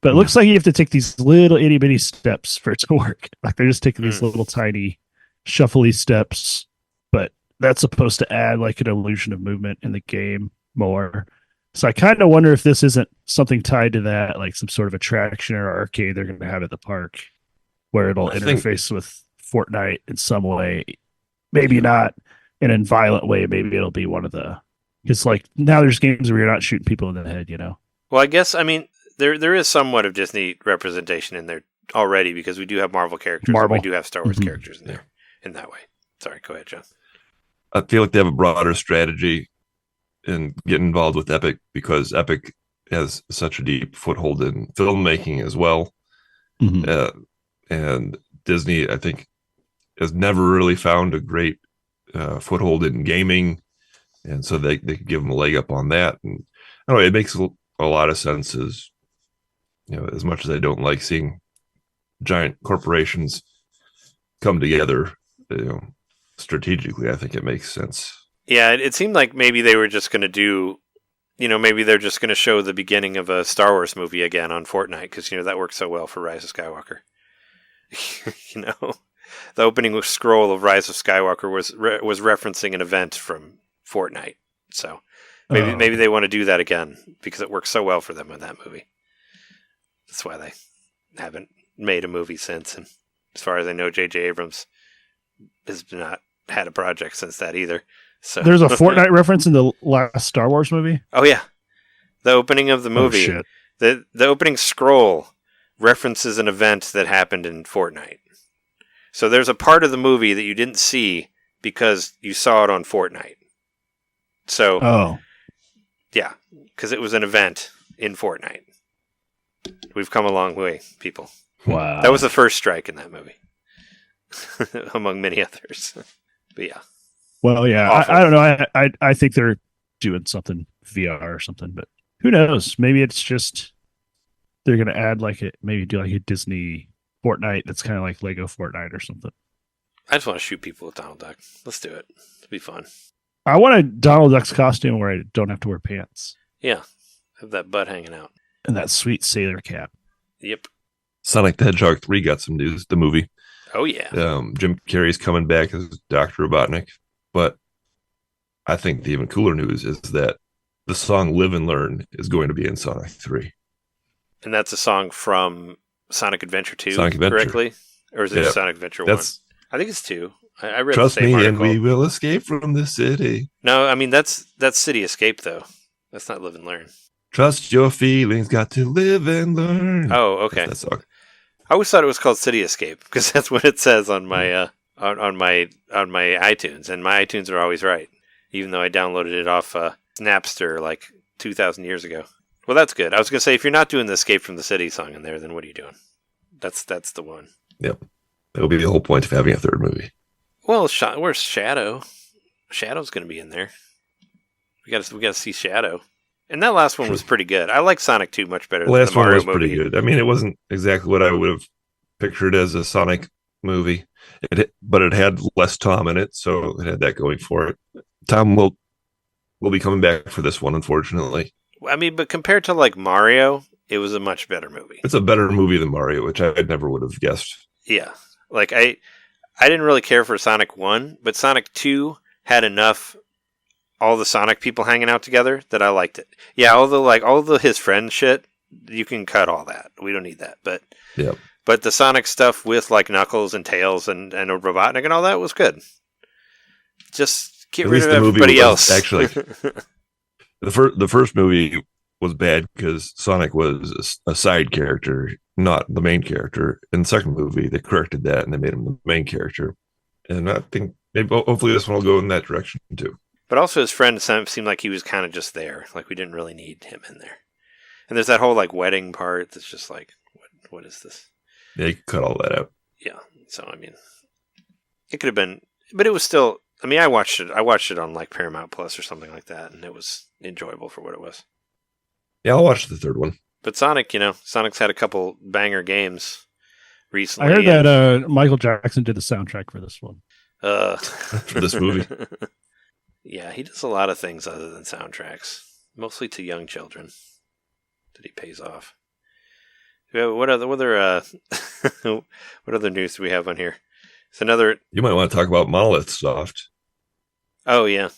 But it looks like you have to take these little itty bitty steps for it to work. Like they're just taking these little tiny shuffly steps. But that's supposed to add an illusion of movement in the game more. So I kind of wonder if this isn't something tied to that, like some sort of attraction or arcade they're going to have at the park where it'll interface with Fortnite in some way. Maybe not in a violent way. Maybe it'll be one of the, because now there's games where you're not shooting people in the head, Well, I guess, there is somewhat of Disney representation in there already, because we do have Marvel characters. And we do have Star Wars characters in there in that way. Sorry, go ahead, John. I feel like they have a broader strategy in getting involved with Epic, because Epic has such a deep foothold in filmmaking as well. And Disney, I think, has never really found a great foothold in gaming, and so they could give them a leg up on that. And I don't know, it makes a lot of sense. As as much as I don't like seeing giant corporations come together, strategically, I think it makes sense. Yeah, it seemed like maybe they were just going to do, maybe they're just going to show the beginning of a Star Wars movie again on Fortnite, because that worked so well for Rise of Skywalker. The opening scroll of Rise of Skywalker was referencing an event from Fortnite. So maybe they want to do that again, because it worked so well for them in that movie. That's why they haven't made a movie since. And as far as I know, J.J. Abrams has not had a project since that either. So There's a Fortnite reference in the last Star Wars movie. Oh yeah, the opening of the movie. Oh, shit. The opening scroll references an event that happened in Fortnite. So there's a part of the movie that you didn't see because you saw it on Fortnite. So yeah, because it was an event in Fortnite. We've come a long way, people. Wow. That was the first strike in that movie, among many others. But yeah. Well, yeah, I don't know. I think they're doing something VR or something, but who knows? Maybe it's just they're going to add maybe do like a Disney Fortnite that's kind of like Lego Fortnite or something. I just want to shoot people with Donald Duck. Let's do it. It'll be fun. I want a Donald Duck's costume where I don't have to wear pants. Yeah. Have that butt hanging out. And that sweet sailor cap. Yep. Sonic the Hedgehog 3 got some news, the movie. Oh, yeah. Jim Carrey's coming back as Dr. Robotnik. But I think the even cooler news is that the song Live and Learn is going to be in Sonic 3. And that's a song from Sonic Adventure 2, Sonic Adventure. correctly? Or is it Sonic Adventure 1? I think it's 2. I read Trust the same me, article. and we will escape from the city. No, I mean, that's City Escape, though. That's not Live and Learn. Trust your feelings, got to live and learn. Oh, okay. That's that song. I always thought it was called City Escape because that's what it says on my on my iTunes, and my iTunes are always right, even though I downloaded it off Napster like 2,000 years ago. Well, that's good. I was gonna say if you're not doing the Escape from the City song in there, then what are you doing? That's the one. Yep, that will be the whole point of having a third movie. Well, where's Shadow? Shadow's gonna be in there. We gotta see Shadow. And that last one was pretty good. I like Sonic 2 much better The than last the Mario one was movie. pretty good. I mean, it wasn't exactly what I would have pictured as a Sonic movie, but it had less Tom in it, so it had that going for it. Tom will be coming back for this one, unfortunately. I mean, but compared to like Mario, it was a much better movie. It's a better movie than Mario, which I never would have guessed. Yeah. Like I didn't really care for Sonic 1, but Sonic 2 had enough all the Sonic people hanging out together that I liked it. Yeah, all the his friend shit, you can cut all that. We don't need that. But Yep. But the Sonic stuff with like Knuckles and Tails and Robotnik and all that was good. Just get rid of everybody else. Actually, the first movie was bad because Sonic was a side character, not the main character. In the second movie, they corrected that and they made him the main character. And I think hopefully this one will go in that direction too. But also his friend seemed like he was kind of just there. Like we didn't really need him in there. And there's that whole like wedding part that's just like, what is this? Yeah, you can cut all that out. Yeah. So, I mean, it could have been, but it was still, I mean, I watched it on like Paramount Plus or something like that. And it was enjoyable for what it was. Yeah, I'll watch the third one. But Sonic, Sonic's had a couple banger games recently. I heard that Michael Jackson did the soundtrack for this one. For this movie. Yeah, he does a lot of things other than soundtracks, mostly to young children that he pays off. What other what other news do we have on here? It's another. You might want to talk about Monolith Soft. Oh yeah,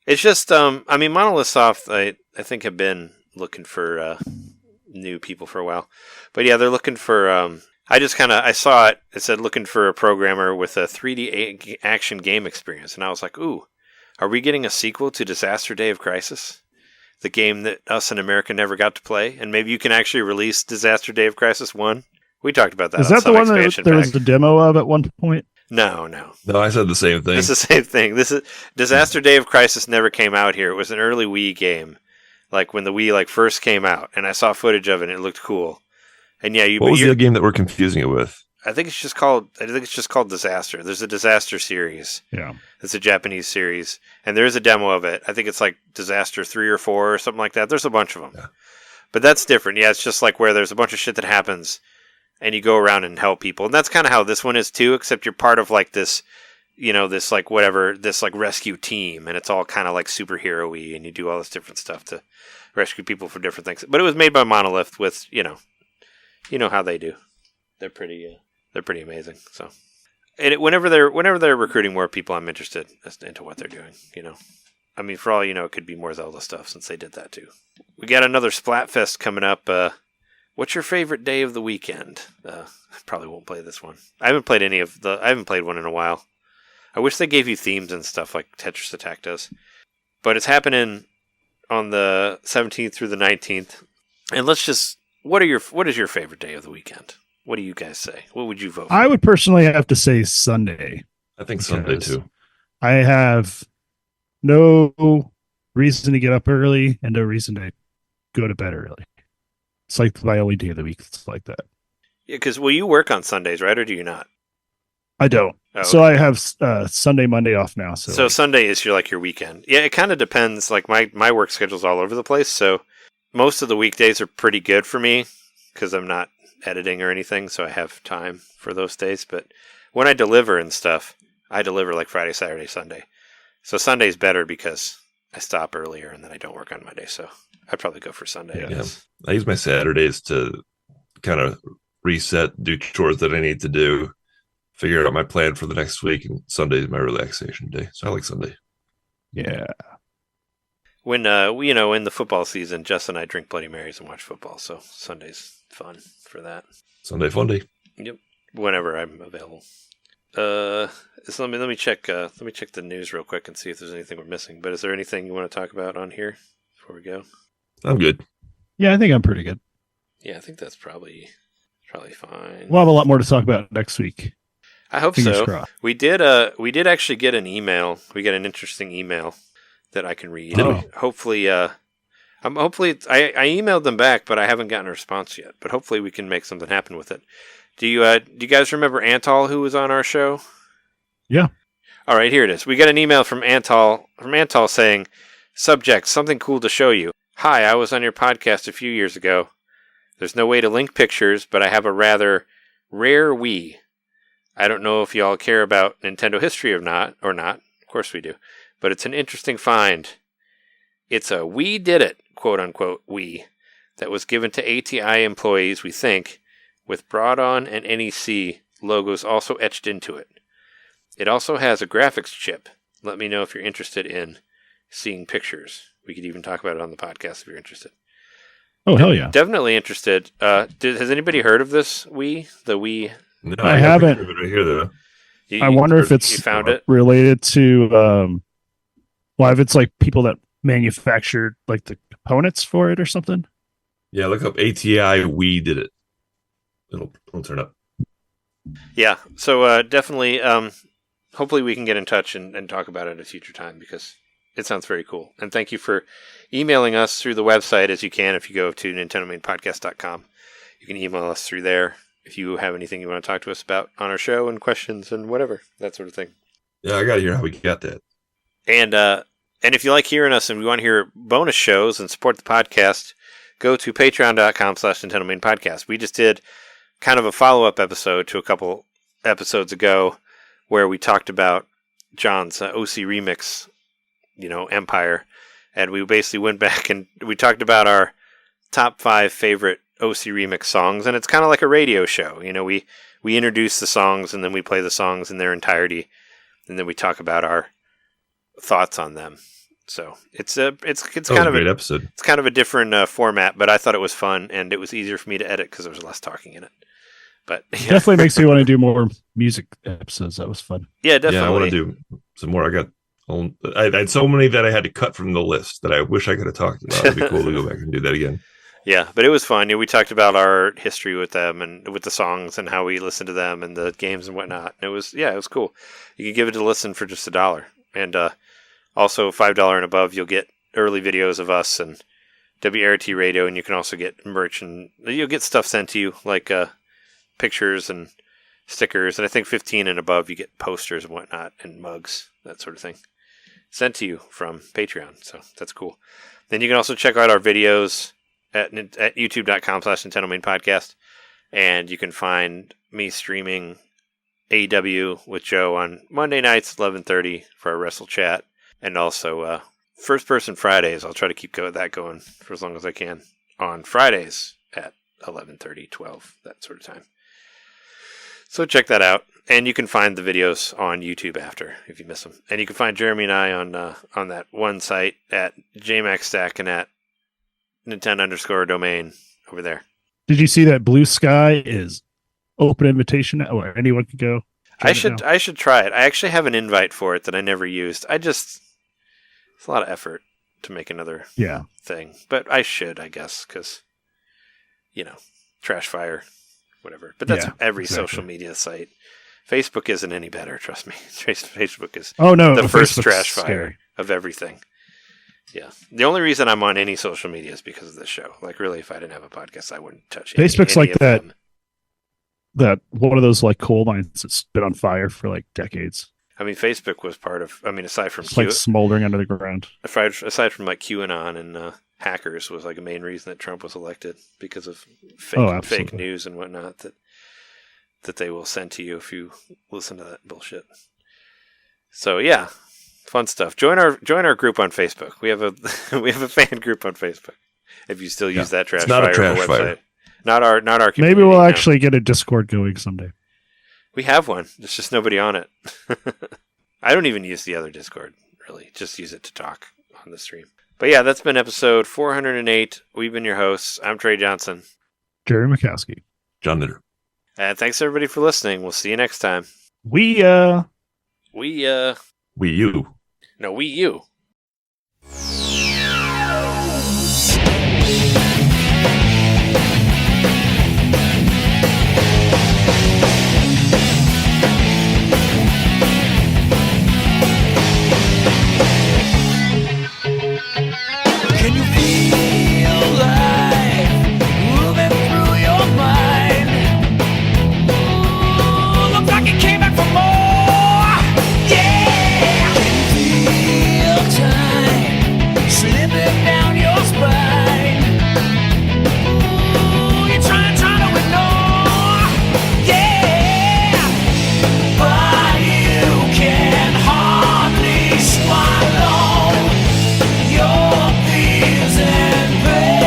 it's just I mean Monolith Soft I think have been looking for new people for a while, but yeah they're looking for. I saw it. It said looking for a programmer with a 3D action game experience, and I was like, ooh. Are we getting a sequel to Disaster Day of Crisis? The game that us in America never got to play? And maybe you can actually release Disaster Day of Crisis 1? We talked about that. Is that the one that there was the demo of at one point? No. No, I said the same thing. It's the same thing. This is Disaster Day of Crisis never came out here. It was an early Wii game. Like when the Wii first came out. And I saw footage of it and it looked cool. And yeah, what was the game that we're confusing it with? I think it's just called Disaster. There's a Disaster series. Yeah. It's a Japanese series. And there is a demo of it. I think it's like Disaster 3 or 4 or something like that. There's a bunch of them. Yeah. But that's different. Yeah, it's just like where there's a bunch of shit that happens and you go around and help people. And that's kind of how this one is too, except you're part of like this, this like whatever, this like rescue team. And it's all kind of like superhero-y and you do all this different stuff to rescue people for different things. But it was made by Monolith with, you know how they do. They're pretty amazing. So, and whenever they're recruiting more people, I'm interested into what they're doing. I mean, for all you know, it could be more Zelda stuff since they did that too. We got another Splatfest coming up. What's your favorite day of the weekend? I probably won't play this one. I haven't played one in a while. I wish they gave you themes and stuff like Tetris Attack does. But it's happening on the 17th through the 19th. And what is your favorite day of the weekend? What do you guys say? What would you vote for? I would personally have to say Sunday. I think Sunday Because too. I have no reason to get up early and no reason to go to bed early. It's like my only day of the week. It's like that. Yeah, because you work on Sundays, right? Or do you not? I don't. Oh, So okay. I have Sunday, Monday off now. So Sunday is your weekend. Yeah, it kind of depends. Like my work schedule's all over the place. So most of the weekdays are pretty good for me because I'm not editing or anything. So I have time for those days. But when I deliver and stuff, I deliver like Friday, Saturday, Sunday. So Sunday's better because I stop earlier and then I don't work on Monday. So I'd probably go for Sunday. I Yeah. guess. I use my Saturdays to kind of reset, do chores that I need to do, figure out my plan for the next week, and Sunday is my relaxation day. So I like Sunday. yeah. When in the football season, Jess and I drink Bloody Marys and watch football. So Sunday's fun for that. Sunday fun day. Yep. Whenever I'm available. So let me check the news real quick and see if there's anything we're missing. But is there anything you want to talk about on here before we go? I'm good. Yeah, I think I'm pretty good. Yeah, I think that's probably fine. We'll have a lot more to talk about next week. I hope Fingers so. crossed. We did actually get an email. We got an interesting email that I can read. Oh. Hopefully I emailed them back, but I haven't gotten a response yet. But hopefully we can make something happen with it. Do you guys remember Antal, who was on our show? Yeah. All right, here it is. We got an email from Antal saying, "Subject, something cool to show you. Hi, I was on your podcast a few years ago. There's no way to link pictures, but I have a rather rare Wii. I don't know if y'all care about Nintendo history or not. Of course we do. But it's an interesting find. It's a We Did It, quote unquote, Wii, that was given to ATI employees, we think, with Broadon and NEC logos also etched into it. It also has a graphics chip. Let me know if you're interested in seeing pictures. We could even talk about it on the podcast if you're interested." Oh, hell yeah. Definitely interested. Has anybody heard of this Wii? The Wii? No, I got a haven't. picture of it right here, though. I wonder if you it's found it. related to, if it's like people that manufactured like the components for it or something. Yeah, look up ATI. We did it. It'll turn up. Yeah. So definitely. Hopefully we can get in touch and talk about it at a future time because it sounds very cool. And thank you for emailing us through the website as you can. If you go to NintenDomainPodcast.com, you can email us through there if you have anything you want to talk to us about on our show and questions and whatever, that sort of thing. Yeah, I got to hear how we got that. And if you like hearing us and we want to hear bonus shows and support the podcast, go to patreon.com/NintendoMainPodcast. We just did kind of a follow-up episode to a couple episodes ago where we talked about John's OC remix, Empire. And we basically went back and we talked about our top 5 favorite OC remix songs. And it's kind of like a radio show. We introduce the songs and then we play the songs in their entirety. And then we talk about our thoughts on them. So it's kind of a great episode. It's kind of a different format, but I thought it was fun and it was easier for me to edit because there was less talking in it. But yeah. Definitely makes me want to do more music episodes. That was fun. Yeah, definitely. Yeah, I want to do some more. I had so many that I had to cut from the list that I wish I could have talked about. It'd be cool to go back and do that again. Yeah, but it was fun. We talked about our history with them and with the songs and how we listened to them and the games and whatnot. And it was cool. You can give it a listen for just $1. And also $5 and above, you'll get early videos of us and WRT radio, and you can also get merch and you'll get stuff sent to you like pictures and stickers. And I think 15 and above, you get posters and whatnot and mugs, that sort of thing, sent to you from Patreon. So that's cool. Then you can also check out our videos at youtube.com/NintendoMainPodcast. And you can find me streaming AEW with Joe on Monday nights, 11:30 for our Wrestle Chat. And also First Person Fridays. I'll try to keep that going for as long as I can on Fridays at 11:30, 12, that sort of time. So check that out. And you can find the videos on YouTube after if you miss them. And you can find Jeremy and I on that one site at JMaxStack and at Nintendo_domain over there. Did you see that Blue Sky is open invitation or anyone can go? I should try it. I actually have an invite for it that I never used. It's a lot of effort to make another thing, but I should, I guess, because trash fire, whatever. But that's every social media site. Facebook isn't any better, trust me. Facebook is the first Facebook's trash fire scary. of everything. Yeah. The only reason I'm on any social media is because of this show. Like, really, if I didn't have a podcast, I wouldn't touch Facebook's any like of that. them. That one of those like coal mines that's been on fire for like decades. I mean, Facebook was part of. I mean, aside from It's like smoldering under the ground. aside from like QAnon and hackers was like a main reason that Trump was elected, because of fake news and whatnot that they will send to you if you listen to that bullshit. So yeah, fun stuff. Join our group on Facebook. We have a fan group on Facebook. If you still use that trash It's not fire a trash website. fire. Not our community. Maybe we'll no. actually get a Discord going someday. We have one. There's just nobody on it. I don't even use the other Discord, really. Just use it to talk on the stream. But yeah, that's been episode 408. We've been your hosts. I'm Trey Johnson. Jerry McCaskey. John Knitter. And thanks everybody for listening. We'll see you next time. We You. No, you. Can you feel life moving through your mind? Ooh, looks like it came back for more. Yeah. Can you feel time slipping down your spine? Ooh, you're trying to ignore. Yeah. But you can hardly swallow your fears and pain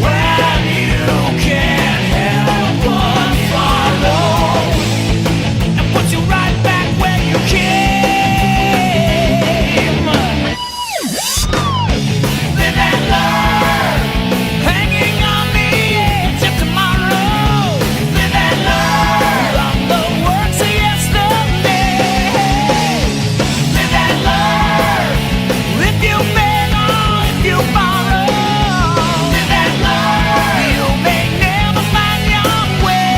when you can't help but follow and put you right back where you came. Live and learn, hanging on the edge of tomorrow. Live and learn from the works of yesterday. Live and learn. If you beg or if you borrow, live and learn. You may never find your way.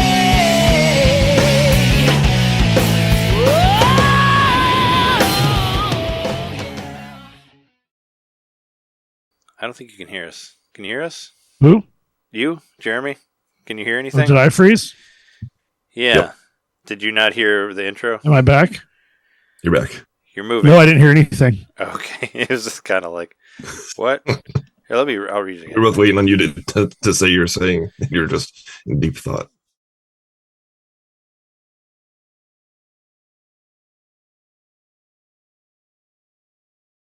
I don't think you can hear us. Can you hear us? who? You, Jeremy? Can you hear Oh, anything? did I freeze? Yeah. Yep. Did you not hear the intro? Am I back? You're back. You're moving. No, I didn't hear anything. Okay. It was just kind of like, what? Here, I'll read it again. We're both waiting on you to say you're saying. You're just in deep thought.